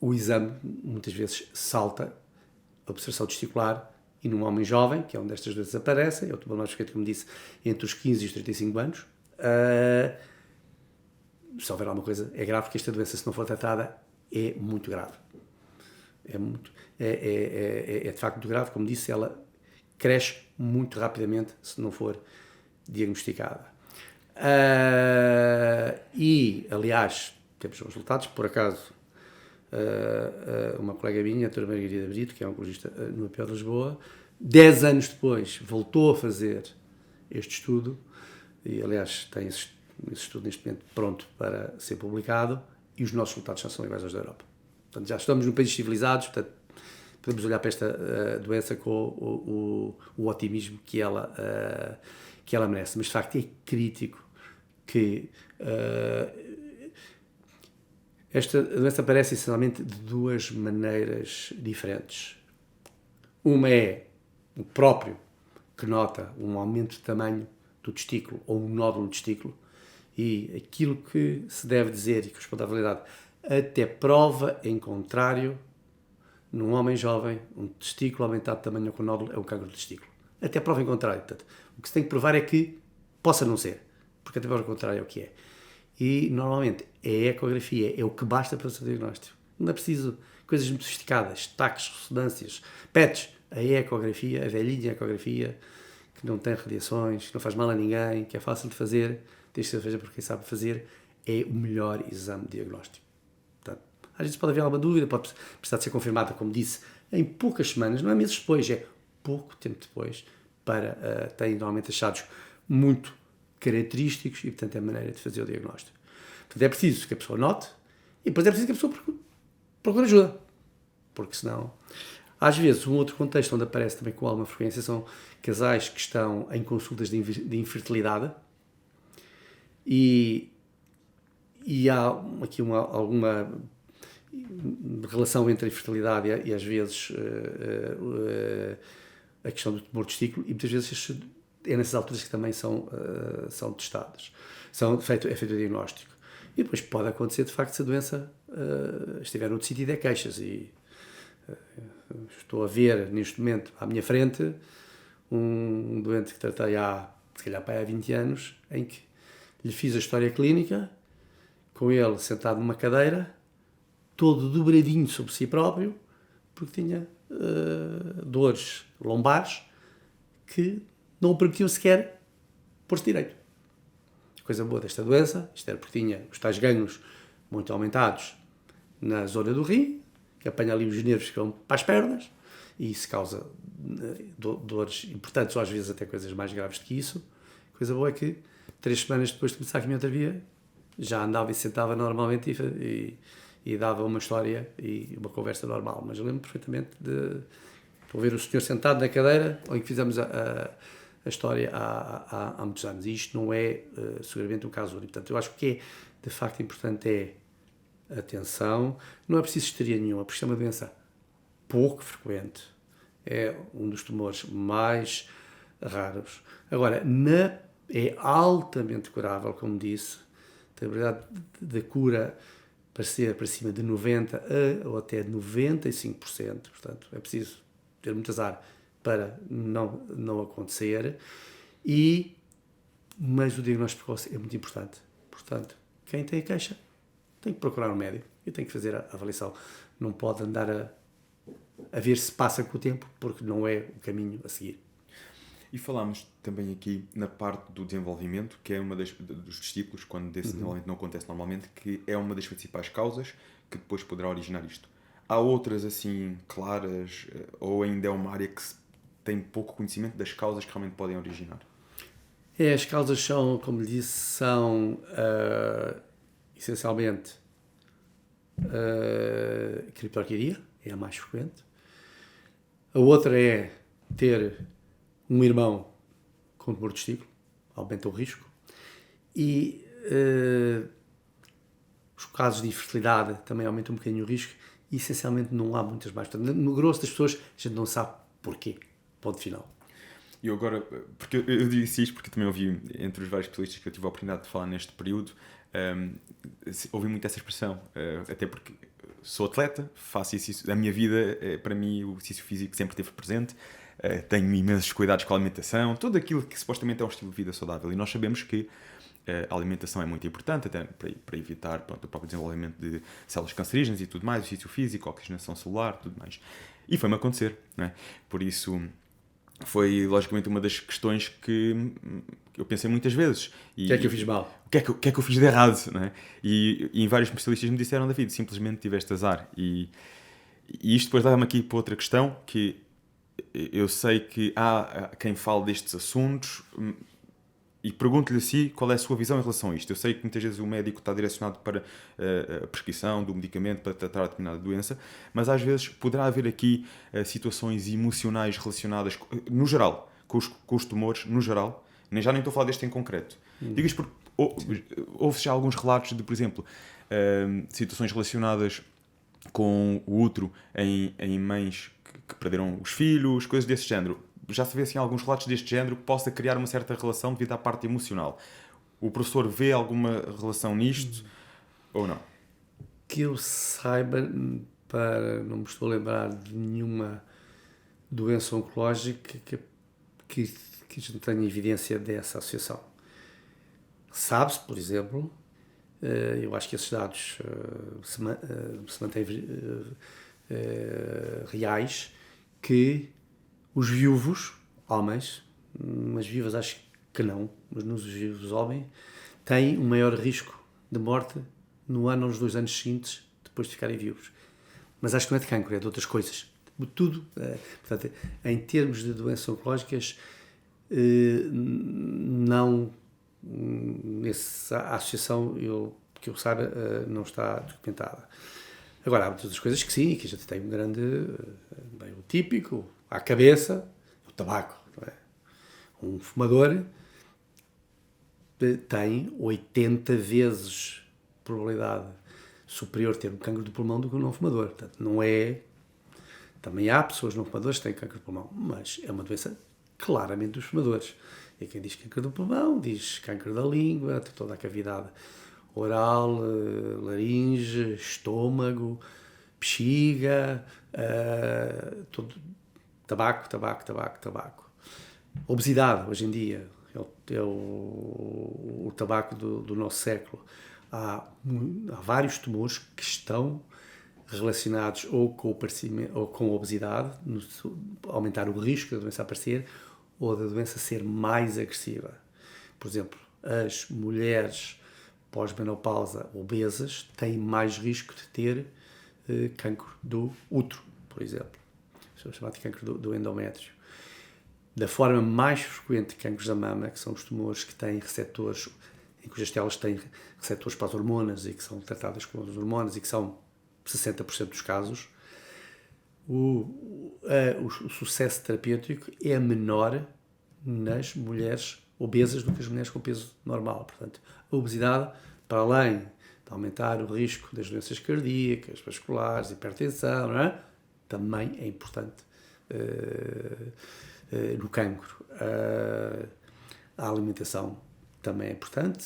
Speaker 2: o exame muitas vezes salta a observação testicular e num homem jovem, que é onde estas doenças aparecem, é o tumor mais frequente, como disse, entre os 15 e os 35 anos. Se houver alguma coisa, é grave, porque esta doença, se não for tratada, é muito grave. É de facto muito grave, como disse, ela cresce muito rapidamente se não for diagnosticada. E, aliás, temos os resultados, por acaso, uma colega minha, a doutora Margarida Brito, que é oncologista no UPO de Lisboa, 10 anos depois voltou a fazer este estudo, e aliás tem esse estudo neste momento pronto para ser publicado, e os nossos resultados já são iguais aos da Europa. Portanto, já estamos num país civilizados, portanto, podemos olhar para esta doença com o otimismo que ela merece. Mas, de facto, é crítico que esta doença aparece essencialmente de 2 maneiras diferentes. Uma é o próprio, que nota um aumento de tamanho do testículo ou um nódulo no testículo, e aquilo que se deve dizer e que responde à validade, até prova em contrário, num homem jovem, um testículo aumentado de tamanho com nódulo é um cancro de testículo. Até prova em contrário. Portanto, o que se tem que provar é que possa não ser, porque até prova em contrário é o que é. E, normalmente, a ecografia é o que basta para fazer o diagnóstico. Não é preciso coisas muito sofisticadas, taques, ressonâncias, PETs. A ecografia, a velhinha ecografia, que não tem radiações, que não faz mal a ninguém, que é fácil de fazer, desde que se seja por quem sabe fazer, é o melhor exame de diagnóstico. Portanto, às vezes pode haver alguma dúvida, pode precisar de ser confirmada, como disse, em poucas semanas, não é meses depois, é pouco tempo depois, para tem normalmente achados muito característicos e, portanto, é a maneira de fazer o diagnóstico. Portanto, é preciso que a pessoa note e depois é preciso que a pessoa procure ajuda, porque senão... Às vezes, um outro contexto onde aparece também com alguma frequência são casais que estão em consultas de infertilidade e há aqui alguma relação entre a infertilidade e às vezes a questão do tumor de testículo, e muitas vezes é nessas alturas que também são testadas, é feito o diagnóstico. E depois pode acontecer, de facto, se a doença estiver noutro sítio e der queixas. E estou a ver, neste momento, à minha frente, um doente que tratei se calhar, há 20 anos, em que lhe fiz a história clínica, com ele sentado numa cadeira, todo dobradinho sobre si próprio, porque tinha dores lombares que não o permitiam sequer pôr-se direito. A coisa boa desta doença, isto era porque tinha os tais gânglios muito aumentados na zona do rim, que apanha ali os nervos que vão para as pernas, e isso causa dores importantes, ou às vezes até coisas mais graves do que isso. A coisa boa é que 3 semanas depois de começar a quimioterapia, já andava e sentava normalmente e dava uma história e uma conversa normal. Mas eu lembro perfeitamente de ver o senhor sentado na cadeira em que fizemos a história há muitos anos. E isto não é seguramente um caso único. Portanto, eu acho que o que é de facto importante é atenção. Não é preciso histeria nenhuma, porque isto é uma doença pouco frequente. É um dos tumores mais raros. Agora, é altamente curável, como disse. Tem a probabilidade de cura para ser para cima de 90% ou até 95%. Portanto, é preciso ter muito azar para não acontecer. Mas o diagnóstico precoce é muito importante. Portanto, quem tem a queixa tem que procurar um médico e tem que fazer a avaliação. Não pode andar a ver se passa com o tempo, porque não é o caminho a seguir.
Speaker 1: E falámos também aqui na parte do desenvolvimento, que é uma dos testículos, quando esse desenvolvimento não acontece normalmente, que é uma das principais causas que depois poderá originar isto. Há outras assim claras, ou ainda é uma área que tem pouco conhecimento das causas que realmente podem originar?
Speaker 2: As causas são, como lhe disse, são essencialmente criptorquidia, é a mais frequente. A outra é ter um irmão com tumor de testículo, aumenta o risco. E os casos de infertilidade também aumentam um bocadinho o risco. E essencialmente não há muitas mais. Portanto, no grosso das pessoas, a gente não sabe porquê. Ponto final.
Speaker 1: E agora, porque eu disse isto porque também ouvi, entre os vários especialistas que eu tive a oportunidade de falar neste período, ouvi muito essa expressão, até porque sou atleta, faço isso, a minha vida, para mim, o exercício físico sempre esteve presente, tenho imensos cuidados com a alimentação, tudo aquilo que supostamente é um estilo de vida saudável, e nós sabemos que a alimentação é muito importante, até para evitar o próprio desenvolvimento de células cancerígenas e tudo mais, o exercício físico, a oxigenação celular, tudo mais. E foi-me acontecer, não é? Por isso, foi logicamente uma das questões que eu pensei muitas vezes.
Speaker 2: O que é que eu fiz mal?
Speaker 1: O que é que eu fiz de errado, não é? E vários especialistas me disseram, David, simplesmente tiveste azar. E isto depois leva-me aqui para outra questão, que eu sei que há quem fale destes assuntos e pergunto-lhe assim qual é a sua visão em relação a isto. Eu sei que muitas vezes o médico está direcionado para a prescrição do medicamento para tratar determinada doença, mas às vezes poderá haver aqui situações emocionais relacionadas, no geral, com os tumores, no geral. Já nem estou a falar deste em concreto. Digo isto porque houve já alguns relatos de, por exemplo, situações relacionadas com o útero em mães que perderam os filhos, coisas desse género. Já se vê assim alguns relatos deste género que possa criar uma certa relação devido à parte emocional. O professor vê alguma relação nisto ou não?
Speaker 2: Que eu saiba, não me estou a lembrar de nenhuma doença oncológica que a gente tenha evidência dessa associação. Sabe-se, por exemplo, eu acho que esses dados se mantêm reais, que os viúvos, homens, mas viúvas acho que não, mas nos viúvos homens, têm um maior risco de morte no ano ou nos 2 anos seguintes depois de ficarem viúvos. Mas acho que não é de cancro, é de outras coisas. Tudo, portanto, em termos de doenças oncológicas, não, a associação, que eu saiba, não está documentada. Agora, há muitas coisas que sim, que a gente tem um grande, bem, o típico, à cabeça, o tabaco. Não é? Um fumador tem 80 vezes probabilidade superior de ter um cancro do pulmão do que um não fumador. Portanto, não é... Também há pessoas não fumadores que têm cancro do pulmão, mas é uma doença claramente dos fumadores. E quem diz cancro do pulmão, diz cancro da língua, toda a cavidade oral, laringe, estômago, bexiga, todo, tabaco. Obesidade, hoje em dia, é o tabaco do nosso século. Há vários tumores que estão relacionados ou com a obesidade, aumentar o risco da doença aparecer ou da doença ser mais agressiva. Por exemplo, as mulheres pós-menopausa obesas têm mais risco de ter cancro do útero, por exemplo. Isso é chamado de cancro do endométrio. Da forma mais frequente de cancros da mama, que são os tumores que têm receptores, em cujas células têm receptores para as hormonas e que são tratadas com as hormonas e que são 60% dos casos, o sucesso terapêutico é menor nas mulheres obesas do que as mulheres com peso normal. Portanto, a obesidade, para além de aumentar o risco das doenças cardíacas, vasculares, hipertensão, não é? Também é importante no cancro. A alimentação também é importante,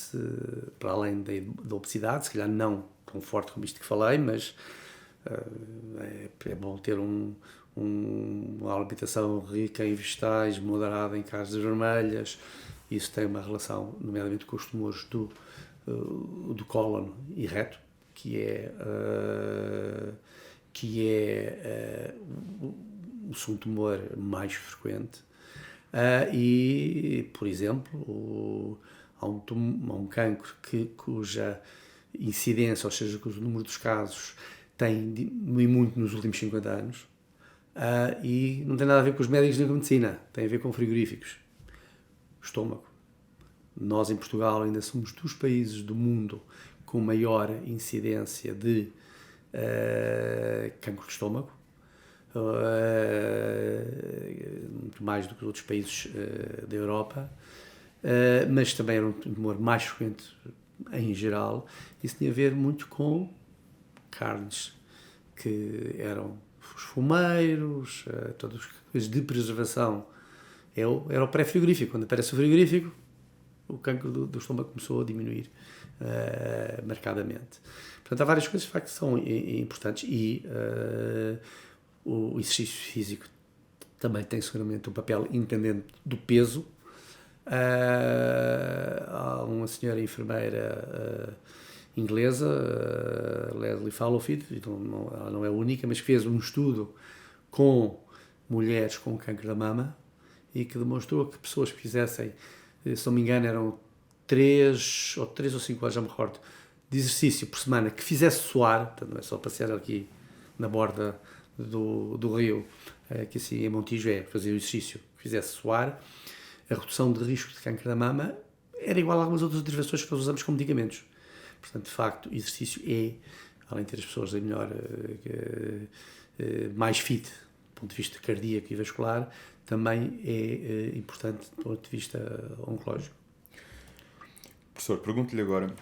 Speaker 2: para além da obesidade, se calhar não tão forte como isto que falei, mas é bom ter uma alimentação rica em vegetais, moderada em carnes vermelhas. Isso tem uma relação, nomeadamente, com os tumores do cólon e reto, que é o segundo tumor mais frequente. E, por exemplo, há um cancro cuja incidência, ou seja, cujo número dos casos tem diminuído muito nos últimos 50 anos, e não tem nada a ver com os médicos nem com a medicina, tem a ver com frigoríficos. O estômago. Nós, em Portugal, ainda somos dos países do mundo com maior incidência de cancro de estômago, muito mais do que outros países da Europa, mas também era um tumor mais frequente em geral. Isso tinha a ver muito com carnes que eram os fumeiros, todas as coisas de preservação. Era o pré-frigorífico. Quando aparece o frigorífico, o cancro do estômago começou a diminuir marcadamente. Portanto, há várias coisas de facto que são importantes e o exercício físico também tem seguramente um papel independente do peso. Há uma senhora enfermeira inglesa, Leslie Fallowfield, ela não é a única, mas fez um estudo com mulheres com câncer da mama e que demonstrou que pessoas que fizessem, se não me engano, eram 3 ou 5 horas, já me recordo, de exercício por semana, que fizesse suar, portanto não é só passear aqui na borda do rio, que assim em Montijo fazer o exercício, que fizesse suar, a redução de risco de câncer da mama era igual a algumas outras intervenções que nós usamos como medicamentos. Portanto, de facto, o exercício além de ter as pessoas mais fit, do ponto de vista cardíaco e vascular, também é importante do ponto de vista oncológico.
Speaker 1: Professor, pergunto-lhe agora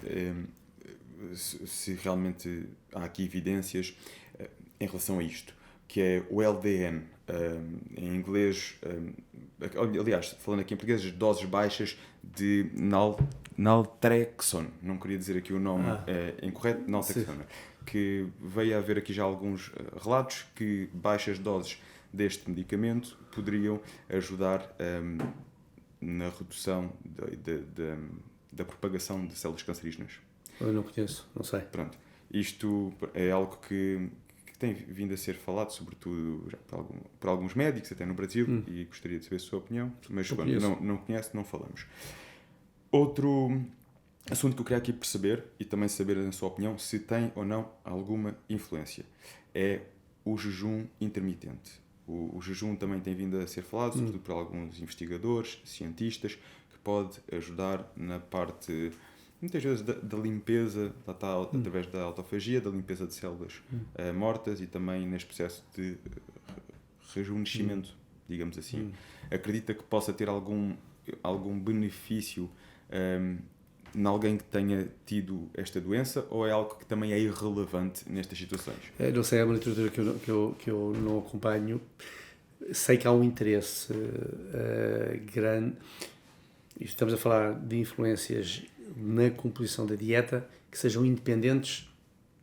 Speaker 1: se realmente há aqui evidências em relação a isto, que é o LDN, em inglês, aliás, falando aqui em português, doses baixas de naltrexone, não queria dizer aqui o nome incorreto, naltrexone, que veio a haver aqui já alguns relatos que baixas doses deste medicamento poderiam ajudar na redução da propagação de células cancerígenas.
Speaker 2: Eu não conheço, não sei.
Speaker 1: Pronto, isto é algo que tem vindo a ser falado, sobretudo já por alguns médicos, até no Brasil, e gostaria de saber a sua opinião, mas quando não conhece, não falamos. Outro assunto que eu queria aqui perceber, e também saber a sua opinião, se tem ou não alguma influência, é o jejum intermitente. O jejum também tem vindo a ser falado, sobretudo por alguns investigadores, cientistas, que pode ajudar na parte, muitas vezes, da limpeza, através da autofagia, da limpeza de células mortas e também neste processo de rejuvenescimento, digamos assim. Acredita que possa ter algum benefício em alguém que tenha tido esta doença, ou é algo que também é irrelevante nestas situações?
Speaker 2: Não sei, é uma literatura que eu não acompanho. Sei que há um interesse grande. Estamos a falar de influências na composição da dieta que sejam independentes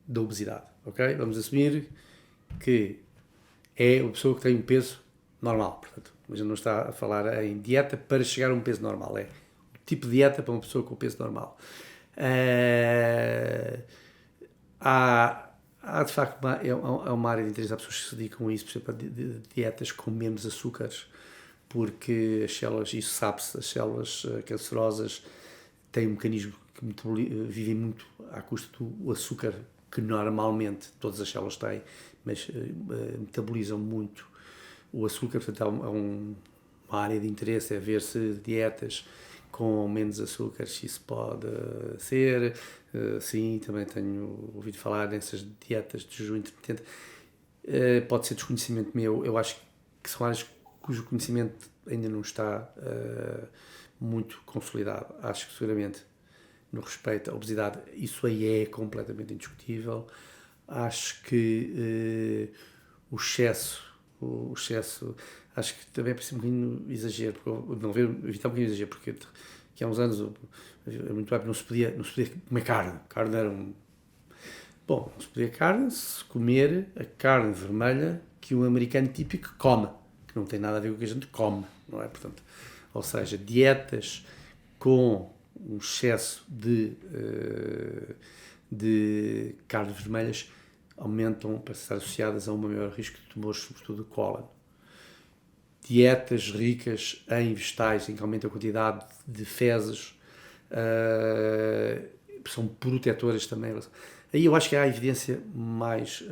Speaker 2: da obesidade, ok? Vamos assumir que é uma pessoa que tem um peso normal, portanto, mas não está a falar em dieta para chegar a um peso normal, é o tipo de dieta para uma pessoa com peso normal. Há de facto uma área de interesse, há pessoas que se dedicam a isso, por exemplo, de dietas com menos açúcares, porque as células, isso sabe-se, as células cancerosas têm um mecanismo que vivem muito à custa do açúcar que normalmente todas as células têm, mas metabolizam muito o açúcar, portanto há uma área de interesse, é ver se dietas com menos açúcares isso pode ser. Sim, também tenho ouvido falar nessas dietas de jejum intermitente. Pode ser desconhecimento meu, eu acho que são áreas cujo conhecimento ainda não está muito consolidado. Acho que seguramente no respeito à obesidade isso aí é completamente indiscutível. Acho que o excesso, acho que também é preciso um bocadinho exagero, evitar um bocadinho exagero, porque há uns anos, muito rápido, não se podia comer carne. Carne era Bom, não se podia comer a carne vermelha que um americano típico come, que não tem nada a ver com o que a gente come, não é? Portanto, ou seja, dietas com um excesso de carnes vermelhas aumentam, para estar associadas a um maior risco de tumores, sobretudo de cólon. Dietas ricas em vegetais, em que aumenta a quantidade de fezes, são protetoras também. Aí eu acho que há a evidência mais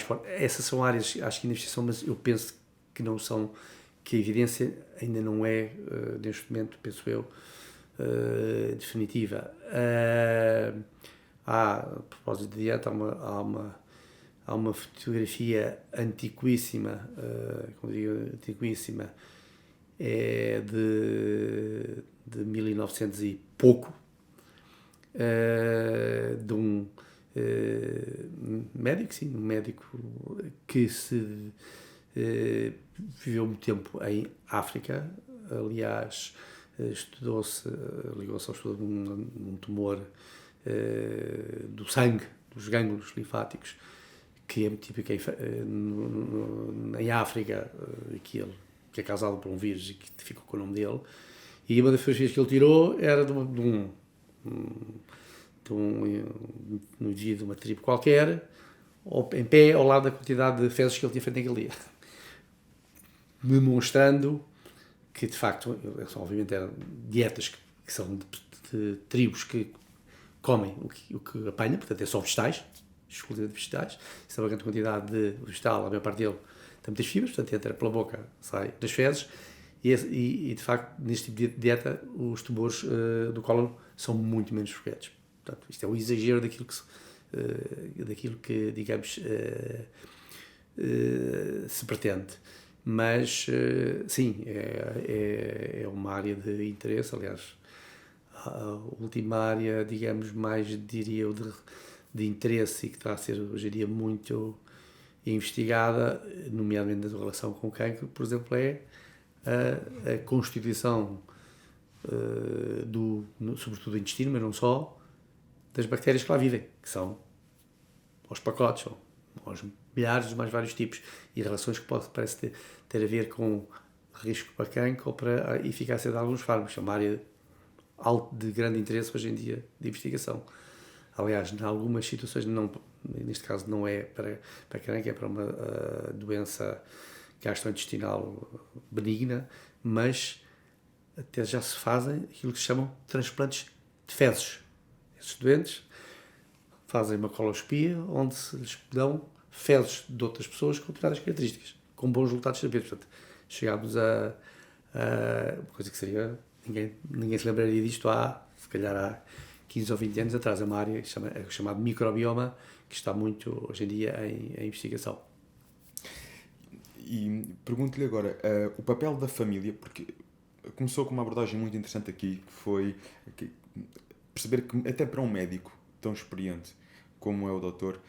Speaker 2: forte. Essas são áreas, acho que ainda investigação, mas eu penso que não são, que a evidência ainda não é, neste momento, penso eu, definitiva. A propósito de dieta, há uma fotografia antiquíssima, como digo, antiquíssima, é de 1900 e pouco, de um médico que viveu muito tempo em África, aliás, ligou-se ao estudo de um tumor do sangue, dos gânglios linfáticos, que é muito típico em África, que é causado por um vírus e que ficou com o nome dele. E uma das fotografias que ele tirou era de um indivíduo de uma tribo qualquer, em pé, ao lado da quantidade de fezes que ele tinha feito naquele dia. Demonstrando que, de facto, obviamente eram dietas que são de tribos que comem o que apanham, portanto é só vegetais, exclusivamente vegetais. Isso é uma grande quantidade de vegetal, a maior parte dele tem muitas fibras, portanto entra pela boca, sai das fezes, e de facto, neste tipo de dieta, os tumores do cólon são muito menos frequentes. Portanto, isto é um exagero daquilo que digamos, se pretende. Mas, sim, é uma área de interesse. Aliás, a última área, digamos, mais, diria eu, de interesse e que está a ser hoje em dia muito investigada, nomeadamente na relação com o cancro, por exemplo, é a constituição sobretudo do intestino, mas não só, das bactérias que lá vivem, que são aos pacotes, ou aos milhares dos mais vários tipos, e relações que parece ter a ver com risco para cancro ou para a eficácia de alguns fármacos. É uma área de grande interesse hoje em dia de investigação. Aliás, em algumas situações, neste caso não é para cancro, é para uma doença gastrointestinal benigna, mas até já se fazem aquilo que se chamam transplantes de fezes. Esses doentes fazem uma coloscopia onde se lhes dão fezes de outras pessoas com determinadas características, com bons resultados terapêuticos. Portanto, chegámos a uma coisa que seria... Ninguém se lembraria disto se calhar há 15 ou 20 anos atrás. É uma área chamada microbioma, que está muito, hoje em dia, em investigação.
Speaker 1: E pergunto-lhe agora, o papel da família, porque começou com uma abordagem muito interessante aqui, que foi perceber que até para um médico tão experiente como é o doutor,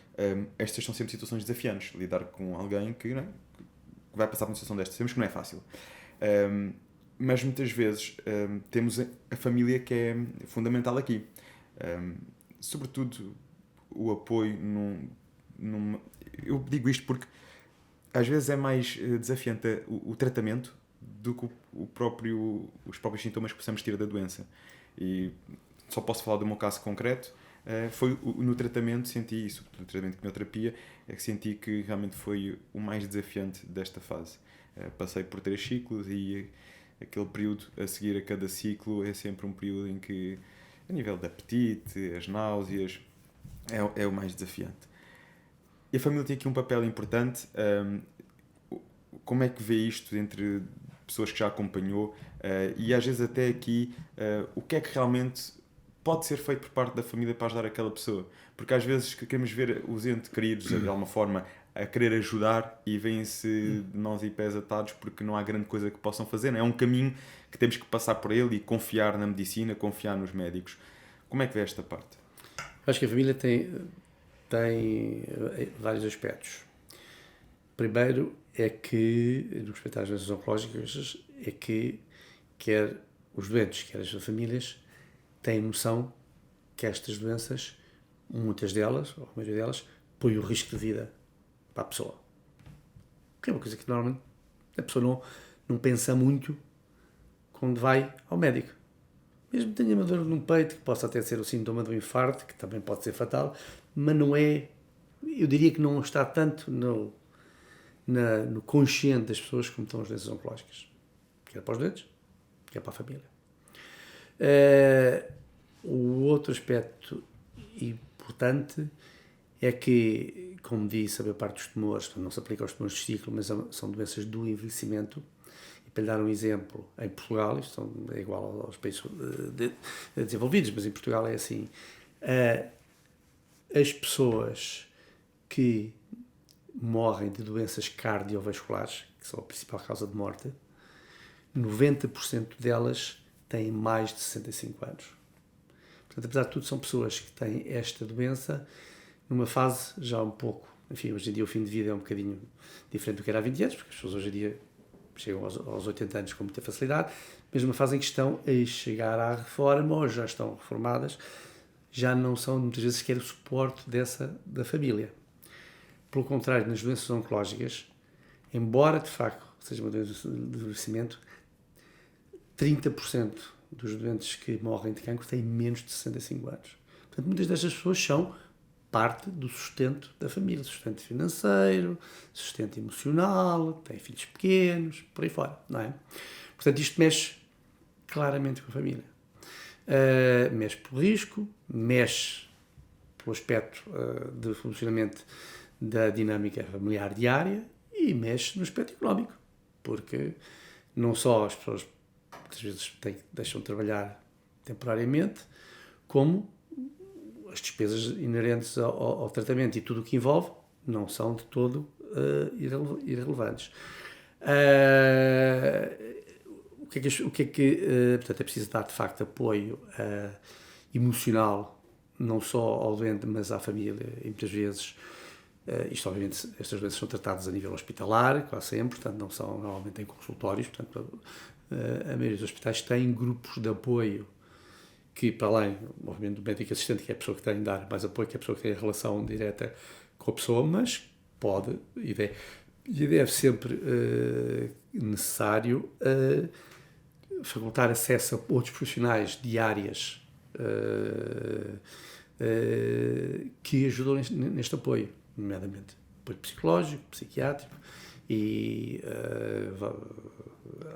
Speaker 1: estas são sempre situações desafiantes, lidar com alguém que vai passar por uma situação destas. Sabemos que não é fácil. mas muitas vezes temos a família que é fundamental aqui. Sobretudo o apoio eu digo isto porque às vezes é mais desafiante o tratamento do que os próprios sintomas que possamos ter da doença. E só posso falar do meu caso concreto. Foi no tratamento, senti isso, no tratamento de quimioterapia, é que senti que realmente foi o mais desafiante desta fase. Passei por 3 ciclos e aquele período a seguir a cada ciclo é sempre um período em que, a nível de apetite, as náuseas, é o mais desafiante. E a família tem aqui um papel importante. Como é que vê isto entre pessoas que já acompanhou e às vezes até aqui o que é que realmente pode ser feito por parte da família para ajudar aquela pessoa? Porque às vezes queremos ver os entes queridos de alguma forma a querer ajudar e vêm-se de mãos e pés atados porque não há grande coisa que possam fazer, não é? É um caminho que temos que passar por ele e confiar na medicina, confiar nos médicos. Como é que vê esta parte?
Speaker 2: Acho que a família tem vários aspectos. Primeiro é que, no respeito às doenças oncológicas, é que quer os doentes, quer as famílias, têm noção que estas doenças, muitas delas, ou a maioria delas, põem o risco de vida para a pessoa. Que é uma coisa que normalmente a pessoa não pensa muito quando vai ao médico. Mesmo que tenha uma dor no peito, que possa até ser o sintoma do infarto, que também pode ser fatal, mas não é, eu diria que não está tanto no consciente das pessoas como estão as doenças oncológicas. Quer para os doentes, quer para a família. O outro aspecto importante é que, como disse, a maior parte dos tumores, não se aplica aos tumores de testículo, mas são doenças do envelhecimento. E para lhe dar um exemplo, em Portugal, isto é igual aos países desenvolvidos, mas em Portugal é assim, as pessoas que morrem de doenças cardiovasculares, que são a principal causa de morte, 90% delas têm mais de 65 anos. Portanto, apesar de tudo, são pessoas que têm esta doença numa fase já um pouco... Enfim, hoje em dia o fim de vida é um bocadinho diferente do que era há 20 anos, porque as pessoas hoje em dia chegam aos 80 anos com muita facilidade, mas numa fase em que estão a chegar à reforma ou já estão reformadas, já não são muitas vezes sequer o suporte da família. Pelo contrário, nas doenças oncológicas, embora de facto seja uma doença de envelhecimento, 30% dos doentes que morrem de cancro têm menos de 65 anos. Portanto, muitas destas pessoas são parte do sustento da família, sustento financeiro, sustento emocional, têm filhos pequenos, por aí fora, não é? Portanto, isto mexe claramente com a família. Mexe pelo risco, mexe pelo aspecto de funcionamento da dinâmica familiar diária e mexe no aspecto económico, porque não só as pessoas muitas vezes deixam de trabalhar temporariamente, como as despesas inerentes ao tratamento e tudo o que envolve não são de todo irrelevantes. Portanto, é preciso dar de facto apoio emocional não só ao doente, mas à família, e muitas vezes isto, obviamente, estas doenças são tratadas a nível hospitalar, quase sempre, portanto não são normalmente em consultórios, portanto a maioria dos hospitais tem grupos de apoio que, para além, obviamente, do médico assistente, que é a pessoa que tem de dar mais apoio, que é a pessoa que tem a relação direta com a pessoa, mas pode e deve sempre necessário facultar acesso a outros profissionais de áreas que ajudam neste apoio, nomeadamente apoio psicológico, psiquiátrico, e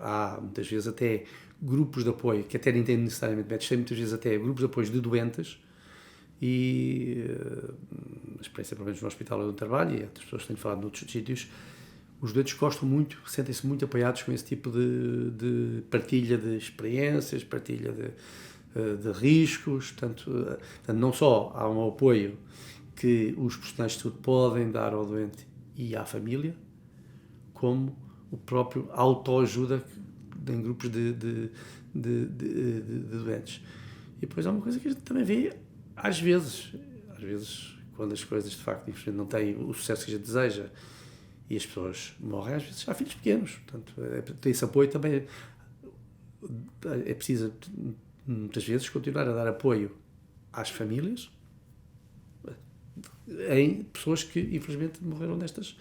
Speaker 2: há muitas vezes até grupos de apoio, que até nem têm necessariamente médicos, têm muitas vezes até grupos de apoio de doentes, e a experiência, pelo menos no hospital onde eu trabalho, e outras pessoas que têm falado noutros sítios, os doentes gostam muito, sentem-se muito apoiados com esse tipo de partilha de experiências, partilha de riscos, portanto, não só há um apoio que os profissionais de saúde podem dar ao doente e à família, como o próprio autoajuda em grupos de doentes. E depois há uma coisa que a gente também vê, às vezes, quando as coisas de facto não têm o sucesso que a gente deseja e as pessoas morrem, às vezes há filhos pequenos, portanto, esse apoio também é preciso, muitas vezes, continuar a dar apoio às famílias em pessoas que, infelizmente, morreram destas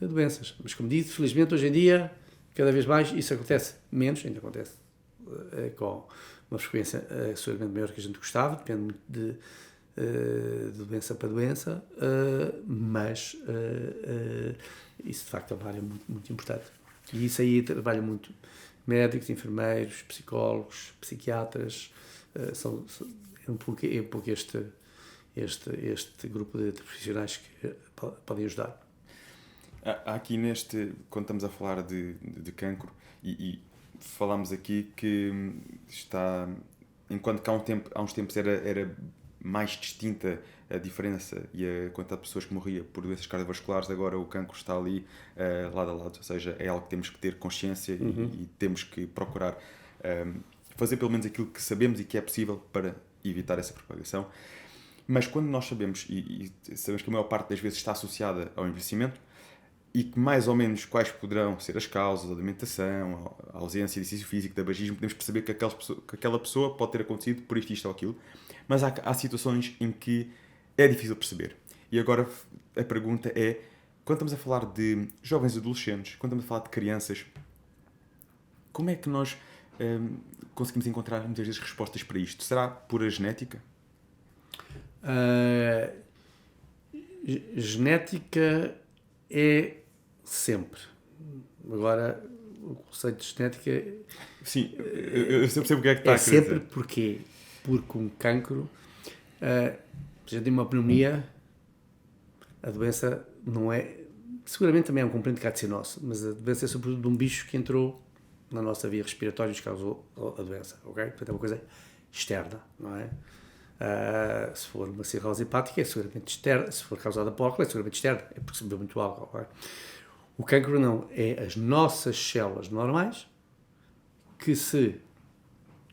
Speaker 2: doenças. Mas, como disse, felizmente, hoje em dia, cada vez mais, isso acontece menos, ainda acontece com uma frequência seguramente maior que a gente gostava, depende muito de doença para doença, mas isso, de facto, é uma área muito, muito importante. E isso aí trabalha muito médicos, enfermeiros, psicólogos, psiquiatras, é um pouco este grupo de profissionais que podem ajudar.
Speaker 1: Há aqui quando estamos a falar de cancro, e falámos aqui que está, enquanto que há uns tempos era mais distinta a diferença e a quantidade de pessoas que morria por doenças cardiovasculares, agora o cancro está ali lado a lado, ou seja, é algo que temos que ter consciência e temos que procurar fazer pelo menos aquilo que sabemos e que é possível para evitar essa propagação. Mas quando nós sabemos, e sabemos que a maior parte das vezes está associada ao envelhecimento, e que mais ou menos quais poderão ser as causas, a alimentação, a ausência de exercício físico, tabagismo, podemos perceber que aquela pessoa pode ter acontecido por isto ou aquilo, mas há situações em que é difícil perceber. E agora a pergunta é, quando estamos a falar de jovens adolescentes, quando estamos a falar de crianças, como é que nós conseguimos encontrar muitas vezes respostas para isto? Será por a genética?
Speaker 2: Genética é sempre. Agora, o conceito de genética...
Speaker 1: Sim, eu percebo o que é que está a querer
Speaker 2: sempre dizer. Porquê? Porque um cancro, já tem uma pneumonia, a doença não é... Seguramente também é um componente que há de ser nosso, mas a doença é sobretudo de um bicho que entrou na nossa via respiratória e causou a doença, ok? Portanto, é uma coisa externa, não é? Se for uma cirrose hepática, é seguramente externa. Se for causada por álcool, é seguramente externa. É porque se bebeu muito álcool. Okay? O cancro não. É as nossas células normais que se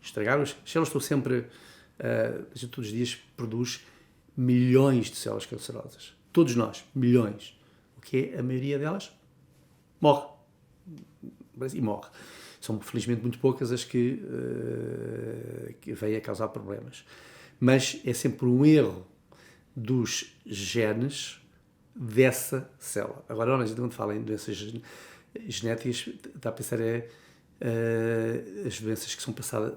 Speaker 2: estragaram. As células estão sempre... a gente todos os dias produz milhões de células cancerosas. Todos nós. Milhões. O que é? A maioria delas morre. E morre. São, felizmente, muito poucas as que vêm a causar problemas. Mas é sempre um erro dos genes dessa célula. Agora, a gente quando fala em doenças genéticas, está a pensar as doenças que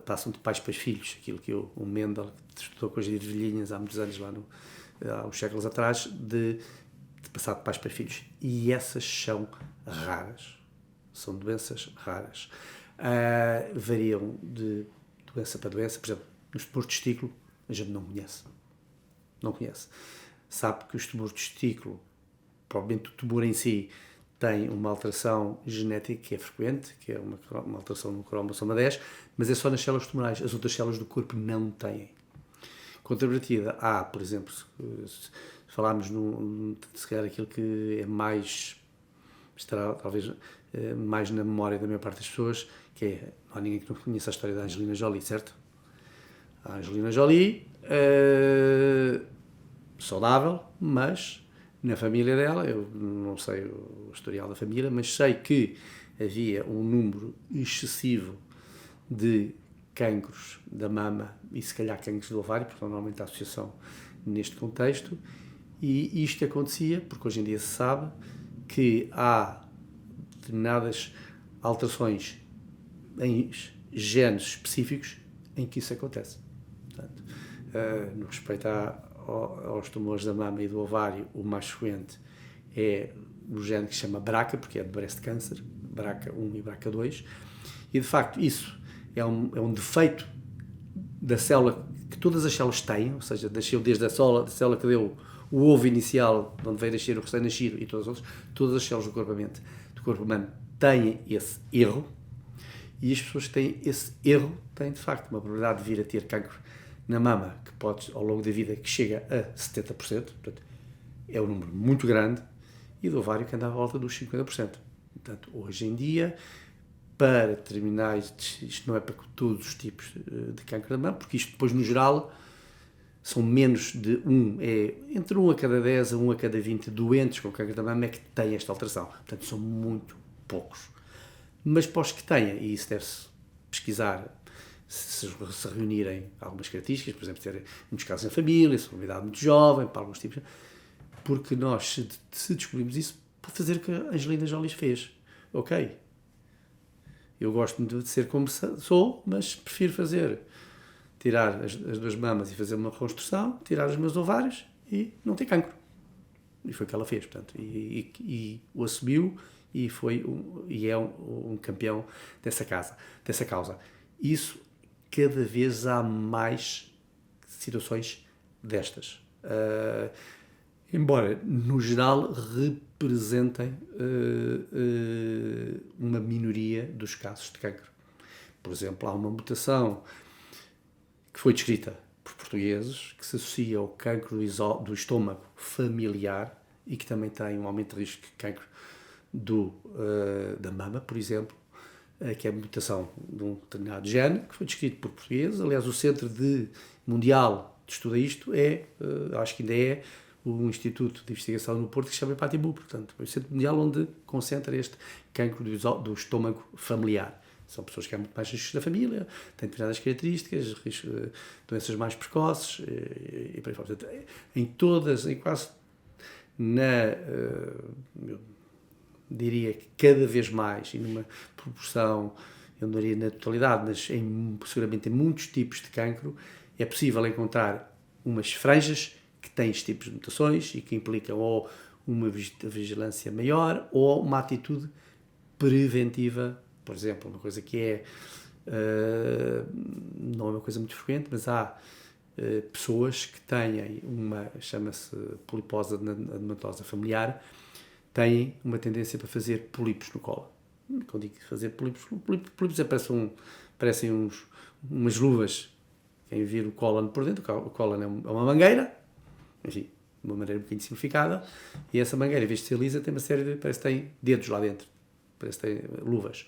Speaker 2: passam de pais para filhos, aquilo que o Mendel estudou com as ervilhinhas há muitos anos, há uns séculos atrás, de passar de pais para filhos. E essas são raras. São doenças raras. Variam de doença para doença. Por exemplo, nos tumores de testículo, a gente não conhece. Não conhece. Sabe que os tumores de testículo, provavelmente o tumor em si, tem uma alteração genética que é frequente, que é uma alteração no cromossoma 10, mas é só nas células tumorais. As outras células do corpo não têm. Contrapartida, há, por exemplo, se falarmos se calhar aquilo que é mais, estará talvez mais na memória da maior parte das pessoas, que é, não há ninguém que não conheça a história da Angelina Jolie, certo? A Angelina Jolie, saudável, mas na família dela, eu não sei o historial da família, mas sei que havia um número excessivo de cancros da mama e se calhar cancros do ovário, porque normalmente há associação neste contexto, e isto acontecia porque hoje em dia se sabe que há determinadas alterações em genes específicos em que isso acontece. Portanto, no respeito aos tumores da mama e do ovário, o mais frequente é o gene que se chama BRCA, porque é de breast cancer, BRCA1 e BRCA2, e de facto isso é um defeito da célula que todas as células têm, ou seja, nasceu desde a célula que deu o ovo inicial, onde veio nascer o recém-nascido e todas as outras, todas as células do corpo humano têm esse erro, e as pessoas que têm esse erro têm de facto uma probabilidade de vir a ter cancro na mama, que pode, ao longo da vida, que chega a 70%, portanto, é um número muito grande, e do ovário que anda à volta dos 50%. Portanto, hoje em dia, para terminar, isto não é para todos os tipos de cancro da mama, porque isto depois, no geral, são menos de entre 1 a cada 10 a 1 a cada 20 doentes com cancro da mama é que têm esta alteração. Portanto, são muito poucos. Mas para os que têm, e isso deve-se pesquisar, se reunirem algumas características, por exemplo, terem muitos casos em família, se uma idade muito jovem, para alguns tipos, porque nós, se descobrimos isso, por fazer o que a Angelina Jolie fez. Ok, eu gosto muito de ser como sou, mas prefiro tirar as 2 mamas e fazer uma reconstrução, tirar os meus ovários e não ter cancro. E foi o que ela fez, portanto, e o assumiu e é um campeão dessa causa. Isso, cada vez há mais situações destas. Embora, no geral, representem uma minoria dos casos de cancro. Por exemplo, há uma mutação que foi descrita por portugueses que se associa ao cancro do estômago familiar e que também tem um aumento de risco de cancro da mama, por exemplo, que é a mutação de um determinado gene, que foi descrito por portugueses. Aliás, o Centro Mundial de Estuda isto acho que ainda é o Instituto de Investigação no Porto, que se chama Patimbu, portanto, é o Centro Mundial onde concentra este cancro do estômago familiar. São pessoas que há muito mais riscos da família, têm determinadas características, doenças mais precoces e por aí fora. Portanto, em quase, eu diria que cada vez mais, e numa proporção, eu não diria na totalidade, mas seguramente em muitos tipos de cancro, é possível encontrar umas franjas que têm estes tipos de mutações e que implicam ou uma vigilância maior ou uma atitude preventiva. Por exemplo, uma coisa que não é uma coisa muito frequente, mas há pessoas que têm chama-se polipose adenomatosa familiar, têm uma tendência para fazer pólipos no colo. Quando digo fazer pólipos parecem umas luvas. Quem vira o cólon por dentro, o cólon é uma mangueira, enfim, de uma maneira um bocadinho simplificada, e essa mangueira, em vez de ser lisa, tem uma série parece que tem dedos lá dentro, parece que tem luvas.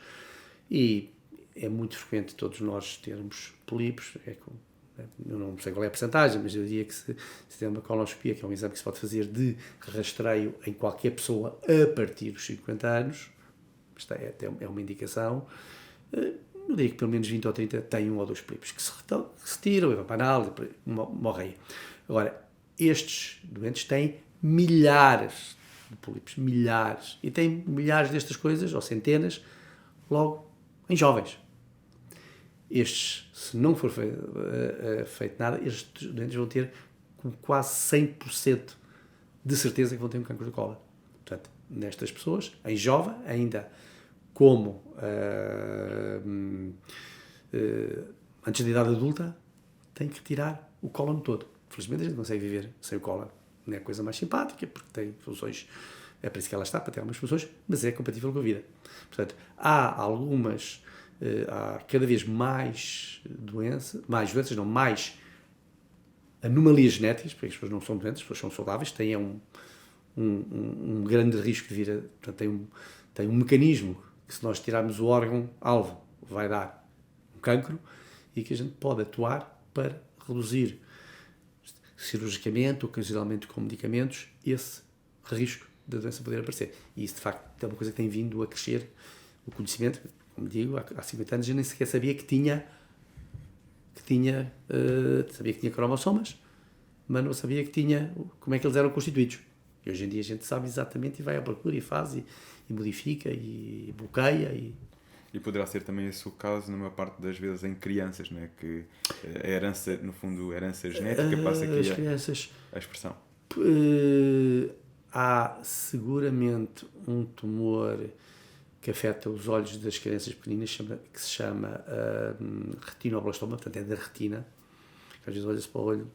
Speaker 2: E é muito frequente todos nós termos pólipos, eu não sei qual é a percentagem, mas eu diria que se tem uma colonoscopia, que é um exame que se pode fazer de rastreio em qualquer pessoa a partir dos 50 anos, isto é uma indicação, eu diria que pelo menos 20 ou 30 têm 1 ou 2 pólipos que se tiram, vão para a análise, morrem. Agora, estes doentes têm milhares de pólipos, milhares, e têm milhares destas coisas, ou centenas, logo em jovens. Estes, se não for feito nada, estes doentes vão ter com quase 100% de certeza que vão ter um cancro de cólon. Portanto, nestas pessoas, em jovem, ainda como antes da idade adulta, tem que tirar o cólon todo. Felizmente a gente consegue viver sem o cólon. Não é a coisa mais simpática, porque tem funções, é para isso que ela está, para ter algumas funções, mas é compatível com a vida. Portanto, há cada vez mais anomalias genéticas, porque as pessoas não são doentes, as pessoas são saudáveis, têm um grande risco de vir portanto, tem um mecanismo que, se nós tirarmos o órgão-alvo, vai dar um cancro, e que a gente pode atuar para reduzir cirurgicamente, ocasionalmente com medicamentos, esse risco da doença poder aparecer. E isso, de facto, é uma coisa que tem vindo a crescer, o conhecimento. Como digo, há 50 anos eu nem sequer sabia que tinha cromossomas, mas não sabia como é que eles eram constituídos. E hoje em dia a gente sabe exatamente e vai à procura e faz e modifica e bloqueia.
Speaker 1: E poderá ser também esse o caso, numa parte das vezes, em crianças, não é? Que a herança, no fundo, a herança genética passa aqui a expressão.
Speaker 2: Há seguramente um tumor que afeta os olhos das crianças pequeninas, que se chama retinoblastoma, portanto é da retina. Às vezes olha-se para o olho,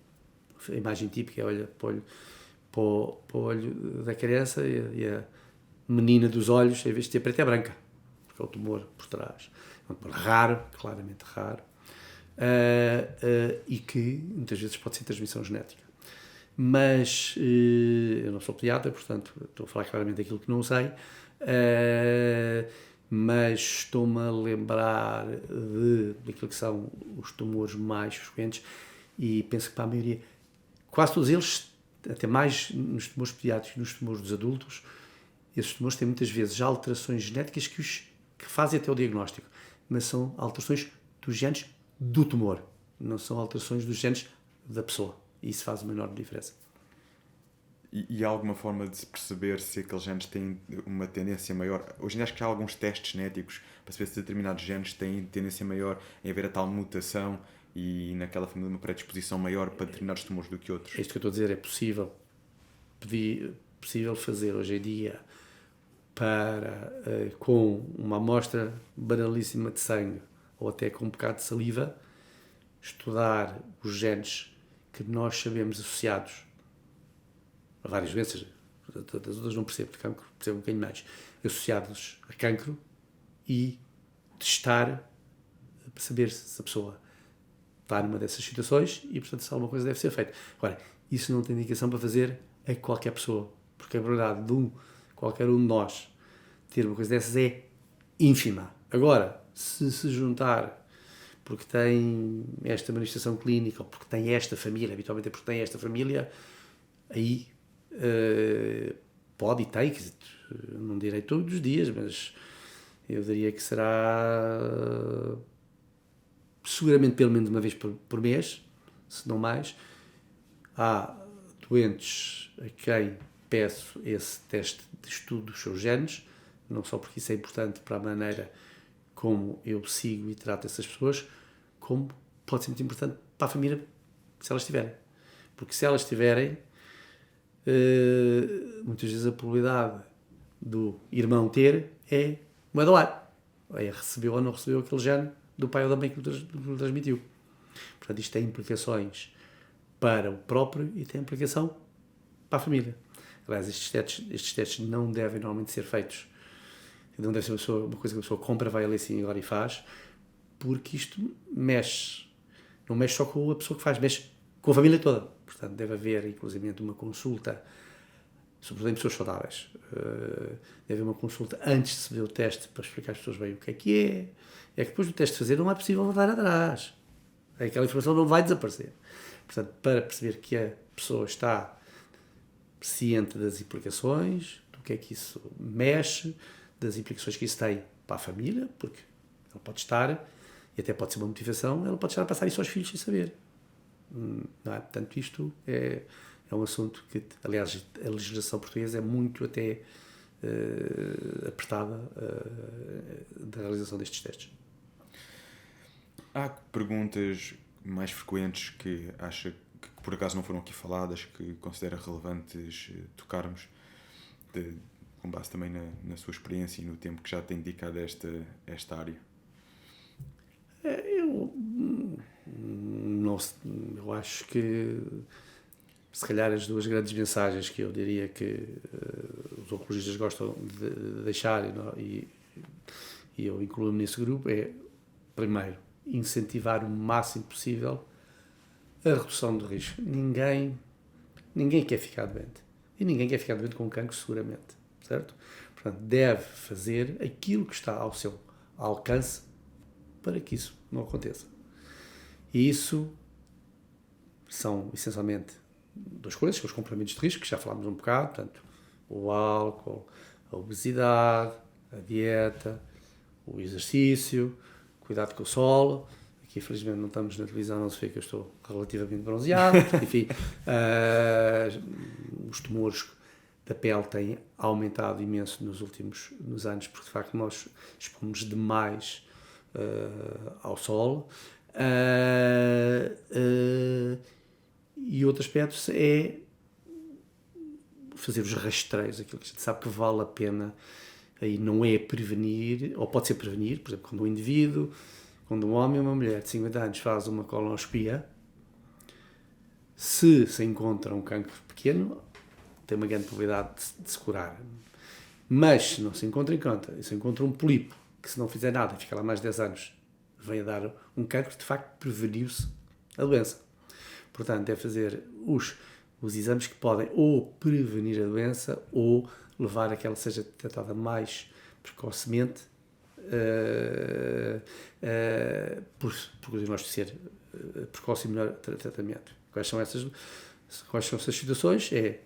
Speaker 2: a imagem típica é olha para o olho da criança e a menina dos olhos, em vez de ter preta, é branca, porque é o tumor por trás. É um tumor raro, claramente raro, e que muitas vezes pode ser transmissão genética. Mas eu não sou pediatra, portanto estou a falar claramente daquilo que não sei, mas estou-me a lembrar daquilo que são os tumores mais frequentes, e penso que para a maioria, quase todos eles, até mais nos tumores pediátricos e nos tumores dos adultos, esses tumores têm muitas vezes alterações genéticas que fazem até o diagnóstico, mas são alterações dos genes do tumor, não são alterações dos genes da pessoa. E isso faz uma enorme diferença.
Speaker 1: E há alguma forma de se perceber se aqueles genes têm uma tendência maior? Hoje em dia acho que há alguns testes genéticos para saber se determinados genes têm tendência maior em haver a tal mutação e naquela família uma predisposição maior para determinados tumores do que outros.
Speaker 2: É isto que eu estou a dizer, é possível fazer hoje em dia para, com uma amostra banalíssima de sangue ou até com um bocado de saliva, estudar os genes que nós sabemos associados a várias doenças, das outras não percebo, de cancro percebo um bocadinho mais, associados a cancro e testar para saber se a pessoa está numa dessas situações e, portanto, se alguma coisa deve ser feita. Agora, isso não tem indicação para fazer a qualquer pessoa, porque a probabilidade de qualquer um de nós ter uma coisa dessas é ínfima. Agora, se juntar porque tem esta manifestação clínica ou porque tem esta família, habitualmente é porque tem esta família, aí pode e tem, não direi todos os dias, mas eu diria que será seguramente pelo menos uma vez por mês, se não mais. Há doentes a quem peço esse teste de estudo dos seus genes, não só porque isso é importante para a maneira como eu sigo e trato essas pessoas, como pode ser muito importante para a família, se elas tiverem. Porque se elas tiverem, muitas vezes a probabilidade do irmão ter é moeda ao ar. É recebeu ou não recebeu aquele gene do pai ou da mãe que o transmitiu. Portanto, isto tem implicações para o próprio e tem implicação para a família. Aliás, estes testes não devem normalmente ser feitos. Não deve ser uma coisa que a pessoa compra, vai ali assim agora e faz, porque isto mexe. Não mexe só com a pessoa que faz, mexe com a família toda. Portanto, deve haver, inclusive, uma consulta, sobretudo em pessoas saudáveis. Deve haver uma consulta antes de se fazer o teste para explicar às pessoas bem o que é. É que depois do teste fazer não é possível voltar atrás. Aquela informação não vai desaparecer. Portanto, para perceber que a pessoa está ciente das implicações, do que é que isso mexe, das implicações que isso tem para a família, porque ela pode estar, e até pode ser uma motivação, ela pode estar a passar isso aos filhos sem saber. Não é? Portanto, isto é um assunto que, aliás, a legislação portuguesa é muito até apertada da realização destes testes.
Speaker 1: Há perguntas mais frequentes que acha que por acaso não foram aqui faladas, que considera relevantes tocarmos, com base também na sua experiência e no tempo que já tem dedicado a esta área?
Speaker 2: Eu acho que, se calhar, as duas grandes mensagens que eu diria que os oncologistas gostam de deixar e eu incluo-me nesse grupo é, primeiro, incentivar o máximo possível a redução do risco. Ninguém quer ficar doente. E ninguém quer ficar doente com cancro, seguramente. Certo? Portanto, deve fazer aquilo que está ao seu alcance para que isso não aconteça. E isso são, essencialmente, duas coisas, que são os comportamentos de risco, que já falámos um bocado, portanto, o álcool, a obesidade, a dieta, o exercício, cuidado com o sol. Aqui, infelizmente, não estamos na televisão, não se vê que eu estou relativamente bronzeado. Enfim, os tumores da pele têm aumentado imenso nos anos, porque, de facto, nós expomos demais ao sol. E outro aspecto é fazer os rastreios, aquilo que a gente sabe que vale a pena. Aí não é prevenir, ou pode ser prevenir, por exemplo, quando um homem ou uma mulher de 50 anos faz uma colonoscopia, se encontra um cancro pequeno, tem uma grande probabilidade de se curar. Mas se não se encontra se encontra um pólipo, que se não fizer nada, fica lá mais de 10 anos, vem a dar um cancro, de facto preveniu-se a doença. Portanto, é fazer os exames que podem ou prevenir a doença ou levar a que ela seja tratada mais precocemente por o diagnóstico ser precoce e melhor tratamento. Quais são essas situações? É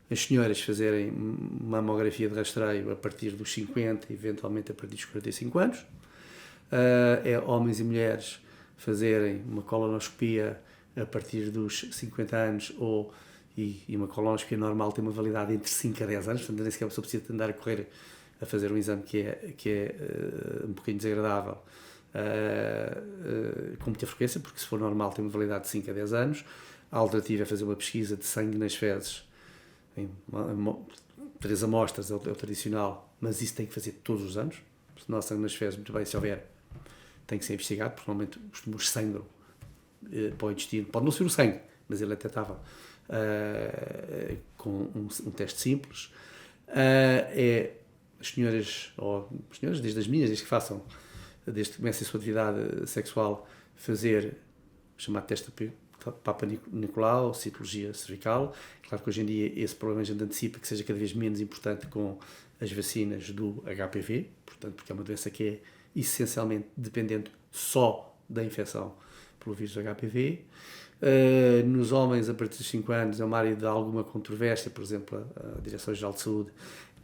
Speaker 2: as senhoras fazerem mamografia de rastreio a partir dos 50, eventualmente a partir dos 45 anos. é homens e mulheres fazerem uma colonoscopia a partir dos 50 anos e uma colonoscopia normal tem uma validade entre 5 a 10 anos, portanto nem sequer a pessoa precisa andar a correr a fazer um exame que é um bocadinho desagradável com muita frequência, porque se for normal tem uma validade de 5 a 10 anos. A alternativa é fazer uma pesquisa de sangue nas fezes, em 3 amostras, é o tradicional, mas isso tem que fazer todos os anos. Se não há sangue nas fezes, muito bem, se houver, tem que ser investigado, porque normalmente os tumores sangram para o intestino. Pode não ser o sangue, mas ele é detetável com um teste simples. As senhoras, desde as minhas, desde que comecem a sua atividade sexual, fazer o chamado teste de Papa Nicolau, citologia cervical. Claro que hoje em dia esse problema a gente antecipa que seja cada vez menos importante com as vacinas do HPV, portanto, porque é uma doença que é essencialmente dependente só da infecção pelo vírus do HPV. Nos homens, a partir dos 5 anos, é uma área de alguma controvérsia, por exemplo, a Direção-Geral de Saúde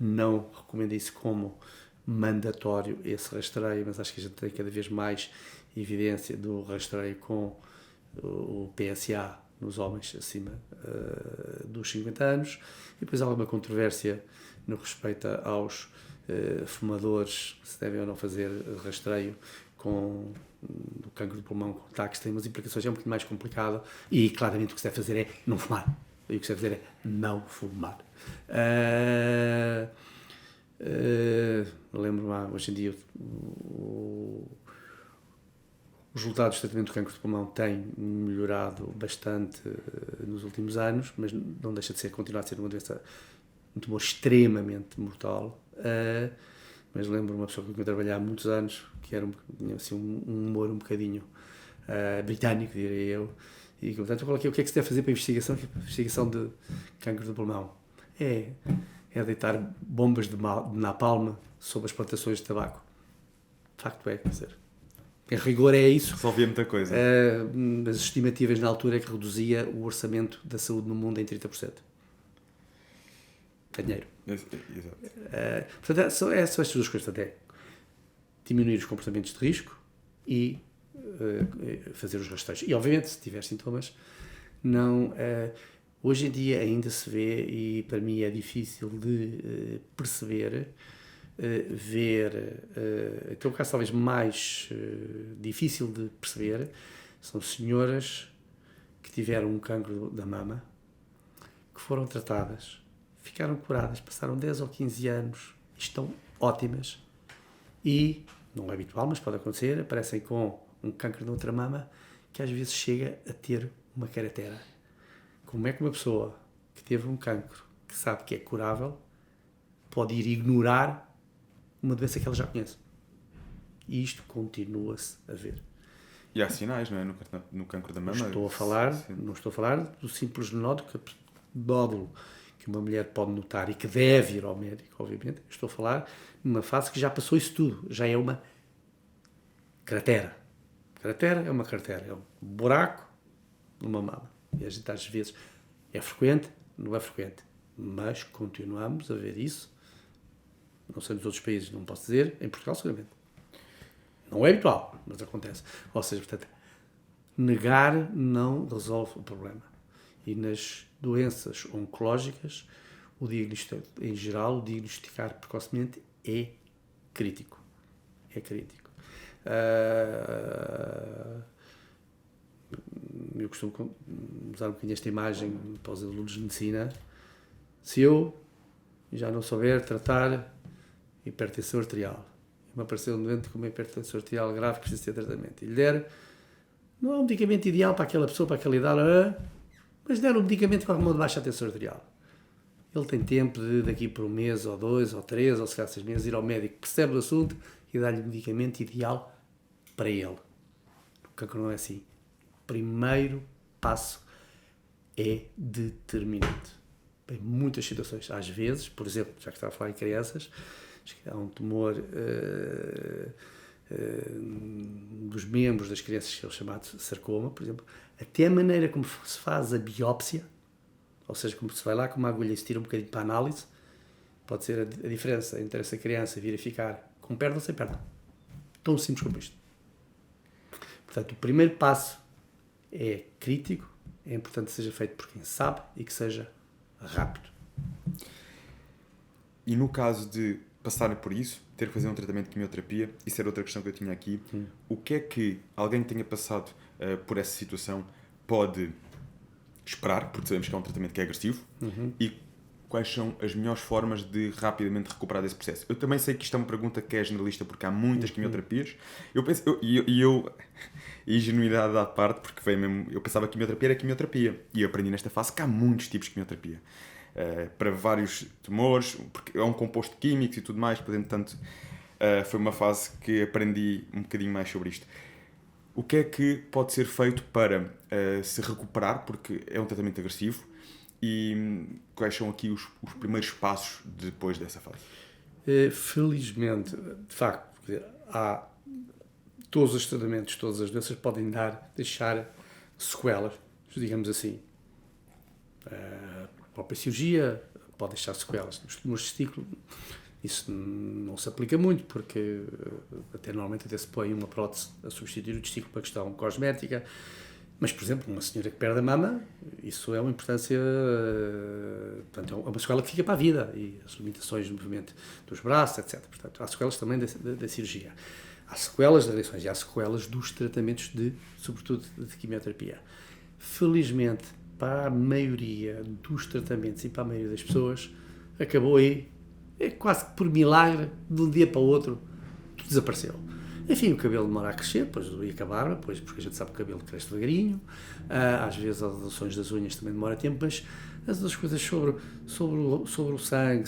Speaker 2: não recomenda isso como mandatório, esse rastreio, mas acho que a gente tem cada vez mais evidência do rastreio com o PSA nos homens acima dos 50 anos, e depois há alguma controvérsia no respeito aos fumadores, se devem ou não fazer rastreio com o cancro do pulmão, com ataques, tem umas implicações, é um bocadinho mais complicado, e claramente o que se deve fazer é não fumar, e o que se deve fazer é não fumar. Lembro-me, hoje em dia os resultados do tratamento do cancro de pulmão têm melhorado bastante nos últimos anos, mas não deixa de continuar a ser uma doença, um tumor extremamente mortal. Mas lembro-me uma pessoa com quem eu trabalhei há muitos anos, que tinha assim, um humor um bocadinho britânico, diria eu, e portanto eu coloquei o que é que se deve fazer para a investigação de cancro do pulmão. É deitar bombas de napalm sobre as plantações de tabaco. De facto é, quer dizer, em rigor é isso.
Speaker 1: Resolvia muita coisa.
Speaker 2: As estimativas na altura é que reduzia o orçamento da saúde no mundo em 30%. É dinheiro.
Speaker 1: Exato.
Speaker 2: Portanto, são estas duas coisas. Portanto, é diminuir os comportamentos de risco e fazer os rastreios. E, obviamente, se tiver sintomas, não... hoje em dia ainda se vê, e para mim é difícil de perceber, até o caso talvez mais difícil de perceber, são senhoras que tiveram um cancro da mama, que foram tratadas, ficaram curadas, passaram 10 ou 15 anos, estão ótimas, e, não é habitual, mas pode acontecer, aparecem com um cancro de outra mama, que às vezes chega a ter uma caratera. Como é que uma pessoa que teve um cancro, que sabe que é curável, pode ir ignorar uma doença que ela já conhece? E isto continua-se a ver.
Speaker 1: E há sinais, não é? No cancro da mama.
Speaker 2: Não estou a falar do simples nódulo que uma mulher pode notar e que deve ir ao médico, obviamente. Estou a falar numa fase que já passou isso tudo. Já é uma cratera. Cratera é uma cratera. É um buraco numa mama. E a gente às vezes é frequente, não é frequente. Mas continuamos a ver isso. Não sei nos outros países, não posso dizer. Em Portugal, seguramente. Não é habitual, mas acontece. Ou seja, portanto, negar não resolve o problema. E nas doenças oncológicas, o diagnóstico, em geral, o diagnosticar precocemente é crítico. É crítico. Eu costumo usar um bocadinho esta imagem para os alunos de medicina. Se eu já não souber tratar hipertensão arterial, me apareceu um doente com uma hipertensão arterial grave que precisa ter tratamento, e lhe der, não é um medicamento ideal para aquela pessoa, para aquela idade, mas der um medicamento para uma baixa tensão arterial. Ele tem tempo de, daqui por um mês, ou 2, ou 3, ou se calhar 6 meses, ir ao médico, percebe o assunto e dá-lhe o medicamento ideal para ele. O cancro não é assim. O primeiro passo é determinante. Em muitas situações, às vezes, por exemplo, já que estava a falar em crianças, há um tumor dos membros das crianças, que é o chamado sarcoma, por exemplo, até a maneira como se faz a biópsia, ou seja, como se vai lá com uma agulha e se tira um bocadinho para a análise, pode ser a diferença entre essa criança vir a ficar com perna ou sem perna. Tão simples como isto. Portanto, o primeiro passo é crítico, é importante que seja feito por quem sabe e que seja rápido.
Speaker 1: E no caso de passarem por isso, ter que fazer um tratamento de quimioterapia, isso era outra questão que eu tinha aqui. O que é que alguém que tenha passado por essa situação pode esperar, porque sabemos que é um tratamento que é agressivo, e quais são as melhores formas de rapidamente recuperar desse processo? Eu também sei que isto é uma pergunta que é generalista, porque há muitas quimioterapias. Eu penso, e ingenuidade à parte, porque veio mesmo, eu pensava que quimioterapia era quimioterapia, e eu aprendi nesta fase que há muitos tipos de quimioterapia. Para vários tumores, porque é um composto químico e tudo mais, portanto, foi uma fase que aprendi um bocadinho mais sobre isto. O que é que pode ser feito para se recuperar, porque é um tratamento agressivo, e quais são aqui os primeiros passos depois dessa fase?
Speaker 2: Felizmente, de facto, há todos os tratamentos, todas as doenças podem deixar sequelas, digamos assim. A própria cirurgia pode deixar sequelas. Nos tumores de testículo, isso não se aplica muito, porque normalmente até se põe uma prótese a substituir o testículo para questão cosmética. Mas, por exemplo, uma senhora que perde a mama, isso é uma importância, portanto, é uma sequela que fica para a vida, e as limitações de movimento dos braços, etc. Portanto, há sequelas também da cirurgia. Há sequelas das eleições e há sequelas dos tratamentos, sobretudo de quimioterapia. Felizmente, para a maioria dos tratamentos e para a maioria das pessoas, acabou aí, quase que por milagre, de um dia para o outro, tudo desapareceu. Enfim, o cabelo demora a crescer, depois acabar, porque a gente sabe que o cabelo cresce devagarinho, às vezes as reduções das unhas também demora tempo, mas as outras coisas sobre o sangue,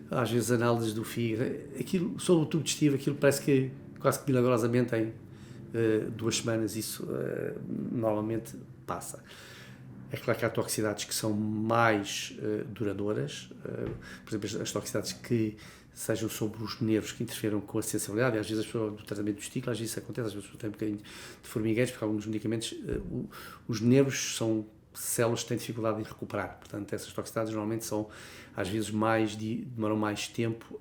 Speaker 2: às vezes análises do fígado, aquilo, sobre o tubo digestivo, aquilo parece que quase que milagrosamente em 2 semanas isso normalmente passa. É claro que há toxicidades que são mais duradouras, por exemplo, as toxicidades que sejam sobre os nervos que interferam com a sensibilidade, e às vezes as pessoas do tratamento do testículo, às vezes isso acontece, às vezes tem um bocadinho de formigueiros, porque alguns medicamentos, os nervos são células que têm dificuldade em recuperar, portanto essas toxicidades normalmente são, às vezes, demoram mais tempo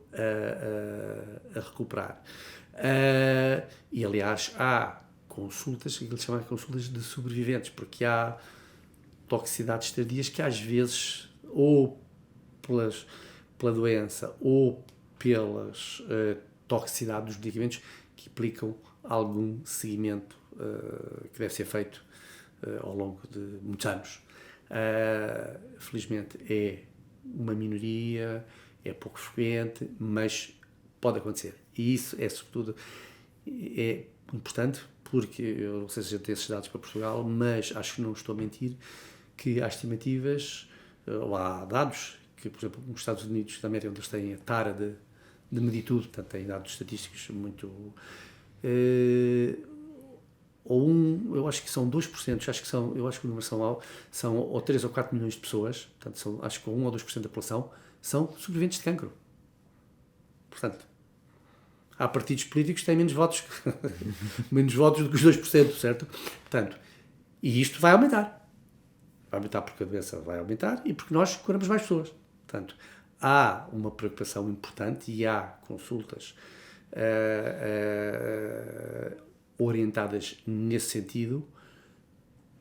Speaker 2: a recuperar. E aliás, há consultas, que eles chamam de consultas de sobreviventes, porque há toxicidades tardias que às vezes, ou pela doença, ou pelas toxicidade dos medicamentos, que implicam algum seguimento que deve ser feito ao longo de muitos anos. Felizmente é uma minoria, é pouco frequente, mas pode acontecer. E isso é, sobretudo, é importante, porque eu não sei se já tenho esses dados para Portugal, mas acho que não estou a mentir, que há estimativas, ou há dados, que, por exemplo, nos Estados Unidos da América, onde eles têm a tara de medir tudo, portanto, têm dados estatísticos muito... eu acho que são 2%, eu acho que o número são ou 3 ou 4 milhões de pessoas, portanto, acho que 1 ou 2% da população são sobreviventes de cancro. Portanto, há partidos políticos que têm menos votos, menos votos do que os 2%, certo? Portanto, e isto vai aumentar. Vai aumentar porque a doença vai aumentar e porque nós curamos mais pessoas. Portanto, há uma preocupação importante e há consultas orientadas nesse sentido,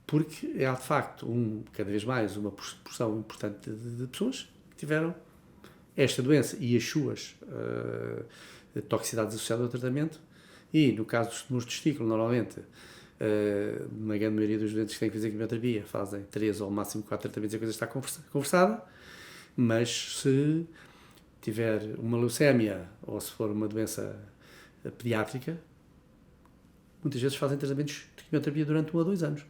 Speaker 2: porque há de facto cada vez mais uma proporção importante de pessoas que tiveram esta doença e as suas toxicidades associadas ao tratamento, e no caso dos tumores de testículo, normalmente, na grande maioria dos doentes que têm que fazer quimioterapia fazem 3 ou ao máximo 4 tratamentos e a coisa está conversada, mas se tiver uma leucémia ou se for uma doença pediátrica, muitas vezes fazem tratamentos de quimioterapia durante 1 a 2 anos.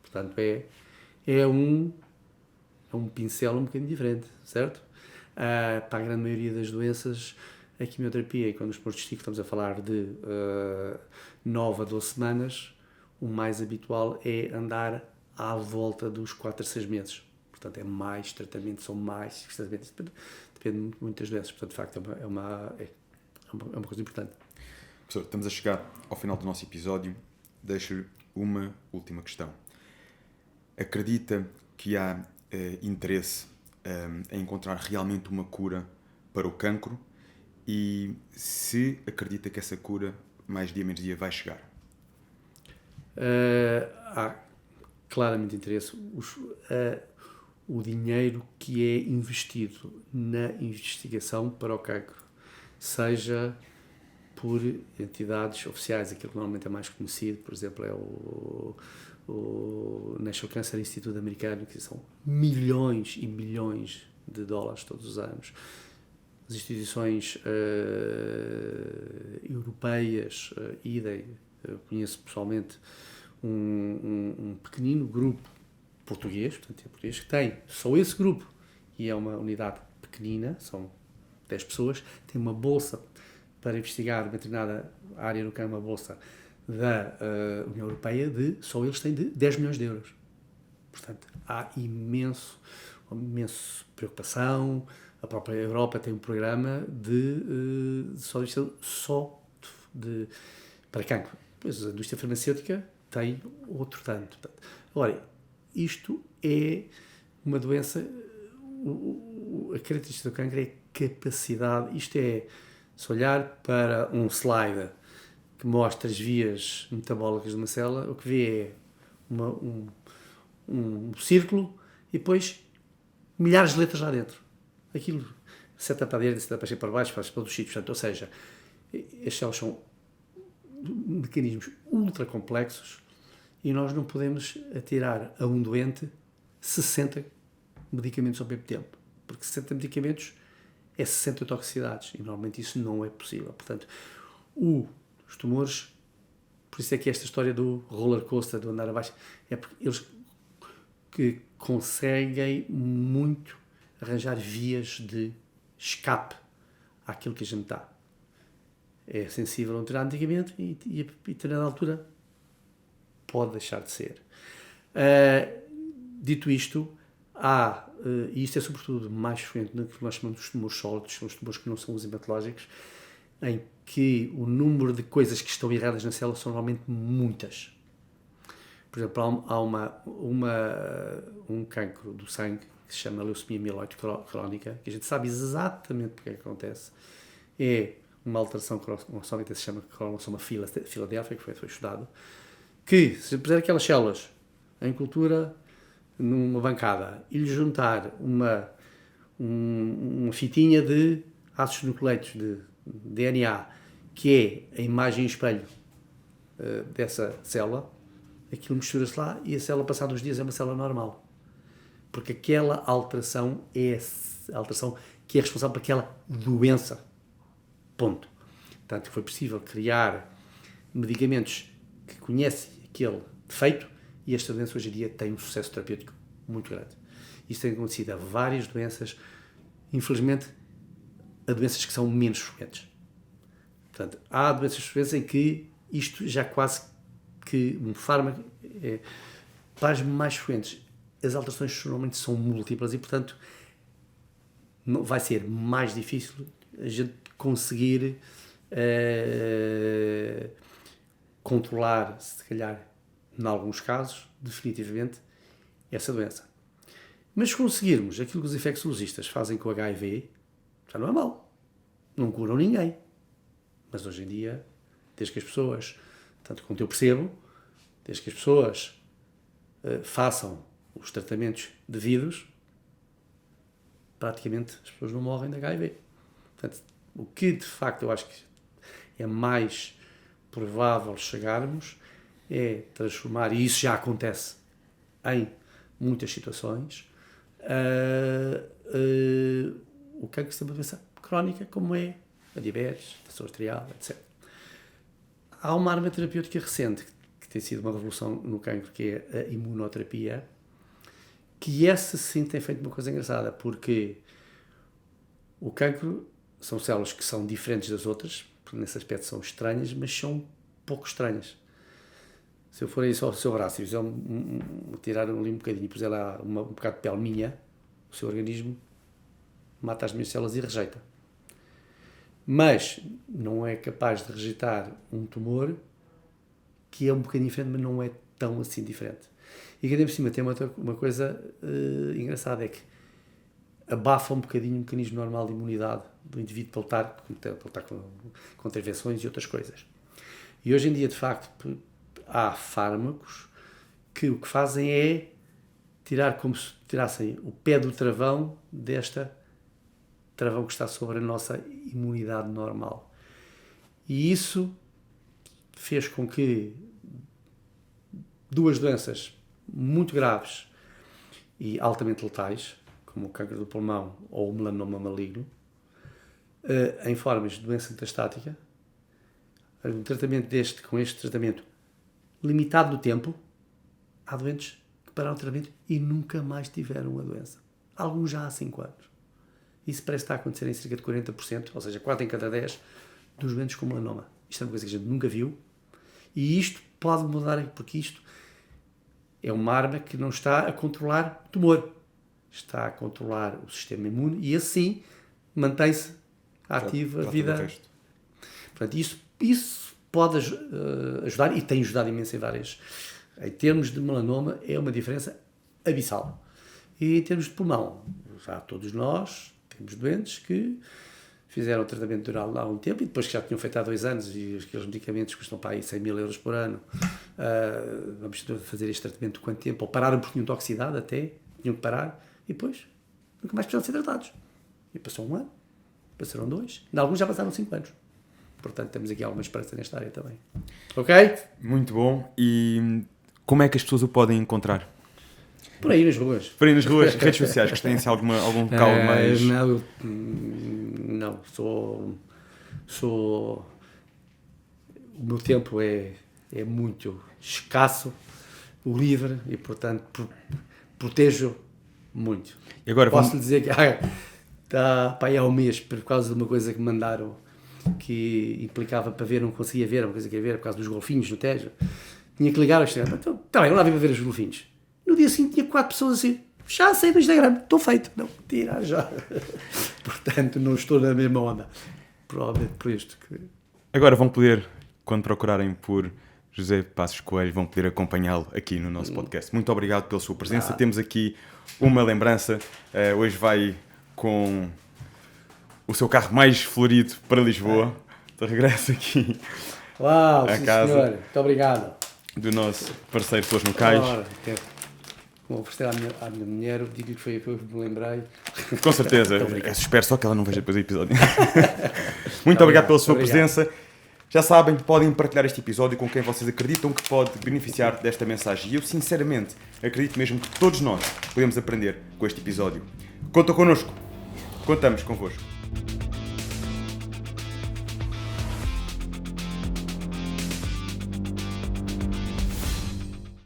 Speaker 2: Portanto, é um pincel um bocadinho diferente, certo? Para a grande maioria das doenças, a quimioterapia, e quando os tumores de testículo estamos a falar de 9 a 12 semanas, o mais habitual é andar à volta dos 4 a 6 meses. Portanto, é mais tratamento, são mais tratamentos, depende muito das doenças. Portanto, de facto, é uma coisa importante.
Speaker 1: Professor, estamos a chegar ao final do nosso episódio. Deixo-lhe uma última questão. Acredita que há interesse em encontrar realmente uma cura para o cancro? E se acredita que essa cura, mais dia menos dia, vai chegar?
Speaker 2: Há claramente interesse. O dinheiro que é investido na investigação para o cancro, seja por entidades oficiais, aquilo que normalmente é mais conhecido, por exemplo, é o National Cancer Institute americano, que são milhões e milhões de dólares todos os anos. As instituições europeias, idem, eu conheço pessoalmente um pequenino grupo português, portanto é português, que tem só esse grupo, e é uma unidade pequenina, são 10 pessoas, tem uma bolsa para investigar uma determinada área no campo, uma bolsa da União Europeia, só eles têm de 10 milhões de euros. Portanto, há imensa preocupação. A própria Europa tem um programa para cancro. Pois a indústria farmacêutica tem outro tanto. Agora, isto é uma doença, a característica do cancro é capacidade, isto é, se olhar para um slide que mostra as vias metabólicas de uma célula, o que vê é um círculo e depois milhares de letras lá dentro. Aquilo seta para a direita, seta para baixo, faz para os sítios. Portanto, ou seja, as células são mecanismos ultra complexos e nós não podemos atirar a um doente 60 medicamentos ao mesmo tempo, porque 60 medicamentos é 60 toxicidades e normalmente isso não é possível. Portanto, os tumores, por isso é que esta história do roller coaster, do andar abaixo, é porque eles que conseguem muito arranjar vias de escape àquilo que a gente está. É sensível a um determinado medicamento e a determinada altura pode deixar de ser. Dito isto, e isto é sobretudo mais frequente no que nós chamamos de tumores sólidos, são os tumores que não são os hematológicos, em que o número de coisas que estão erradas na célula são normalmente muitas. Por exemplo, há um cancro do sangue que se chama leucemia mieloide crónica, que a gente sabe exatamente porque é que acontece. É uma alteração cromossómica que se chama cromossoma Filadélfia, que foi estudado, que se puser aquelas células em cultura numa bancada e lhe juntar uma fitinha de ácidos nucleicos de DNA, que é a imagem em espelho dessa célula, aquilo mistura-se lá e a célula, passados uns dias, é uma célula normal. Porque aquela alteração é a alteração que é responsável por aquela doença. Ponto. Portanto, foi possível criar medicamentos que conhecem aquele defeito e esta doença hoje em dia tem um sucesso terapêutico muito grande. Isso tem acontecido a várias doenças, infelizmente, a doenças que são menos frequentes. Portanto, há doenças frequentes em que isto já quase que um fármaco para as mais frequentes. As alterações normalmente são múltiplas e, portanto, vai ser mais difícil a gente conseguir controlar, se calhar, em alguns casos, definitivamente, essa doença. Mas se conseguirmos aquilo que os infecciologistas fazem com o HIV, já não é mau. Não curam ninguém. Mas hoje em dia, desde que as pessoas, tanto quanto eu percebo, desde que as pessoas façam os tratamentos devidos, praticamente as pessoas não morrem de HIV. Portanto, o que de facto eu acho que é mais provável chegarmos é transformar, e isso já acontece em muitas situações, o cancro ser uma doença crónica, como é a diabetes, a tensão arterial, etc. Há uma arma terapêutica recente que tem sido uma revolução no cancro, que é a imunoterapia, que essa sim tem feito uma coisa engraçada, porque o cancro são células que são diferentes das outras, porque nesse aspecto são estranhas, mas são pouco estranhas. Se eu for aí só ao seu braço e fizer tirar ali um bocadinho e puser lá um bocado de pele minha, o seu organismo mata as minhas células e rejeita. Mas não é capaz de rejeitar um tumor que é um bocadinho diferente, mas não é tão assim diferente. E que ainda por cima tem uma coisa engraçada, é que abafa um bocadinho o mecanismo normal de imunidade do indivíduo para lutar contra infecções e outras coisas. E hoje em dia, de facto, há fármacos que o que fazem é tirar como se tirassem o pé do travão desta travão que está sobre a nossa imunidade normal. E isso fez com que duas doenças muito graves e altamente letais, como o câncer do pulmão ou o melanoma maligno, em formas de doença metastática, um tratamento com este tratamento limitado no tempo, há doentes que pararam o tratamento e nunca mais tiveram a doença. Alguns já há 5 anos. Isso parece estar a acontecer em cerca de 40%, ou seja, 4 em cada 10 dos doentes com melanoma. Isto é uma coisa que a gente nunca viu e isto pode mudar, porque isto é uma arma que não está a controlar o tumor, está a controlar o sistema imune e assim mantém-se ativo a vida. Portanto, isso pode ajudar e tem ajudado imenso em termos de melanoma é uma diferença abissal. E em termos de pulmão, já todos nós temos doentes que fizeram o tratamento dural há um tempo e depois que já tinham feito há 2 anos e aqueles medicamentos custam para aí 100 mil euros por ano, vamos fazer este tratamento de quanto tempo? Ou pararam porque tinham toxicidade até, tinham que parar e depois nunca mais precisaram ser tratados. E passou 1 ano, passaram 2, ainda alguns já passaram 5 anos. Portanto, temos aqui alguma esperança nesta área também. Ok?
Speaker 1: Muito bom. E como é que as pessoas o podem encontrar?
Speaker 2: Por aí nas ruas.
Speaker 1: Por aí nas ruas, redes sociais, que têm-se algum local mais...
Speaker 2: Não, sou... O meu tempo é muito escasso, livre e, portanto, protejo muito.
Speaker 1: E agora,
Speaker 2: posso lhe dizer que está para aí há um mês, por causa de uma coisa que me mandaram que implicava para ver, não conseguia ver, uma coisa que ia ver, por causa dos golfinhos no Tejo. Tinha que ligar ao Instagram. Então, está bem, eu lá vim para ver os golfinhos. No dia seguinte tinha 4 pessoas assim, já saí do Instagram, estou feito. Não, tirar já. Portanto, não estou na mesma onda. Provavelmente por isto que...
Speaker 1: Agora vão poder, quando procurarem por José Passos Coelho, vão poder acompanhá-lo aqui no nosso podcast. Muito obrigado pela sua presença. Temos aqui uma lembrança. Hoje vai com o seu carro mais florido para Lisboa. De regresso aqui
Speaker 2: Uau,
Speaker 1: à
Speaker 2: sim,
Speaker 1: casa.
Speaker 2: Senhor. Muito obrigado.
Speaker 1: Do nosso parceiro Flores no Cais.
Speaker 2: Vou oferecer à minha mulher, digo-lhe que foi o que eu me lembrei.
Speaker 1: Com certeza. Espero só que ela não veja depois o episódio. Muito obrigado pela sua presença. Já sabem, podem partilhar este episódio com quem vocês acreditam que pode beneficiar desta mensagem. E eu, sinceramente, acredito mesmo que todos nós podemos aprender com este episódio. Conta connosco. Contamos convosco.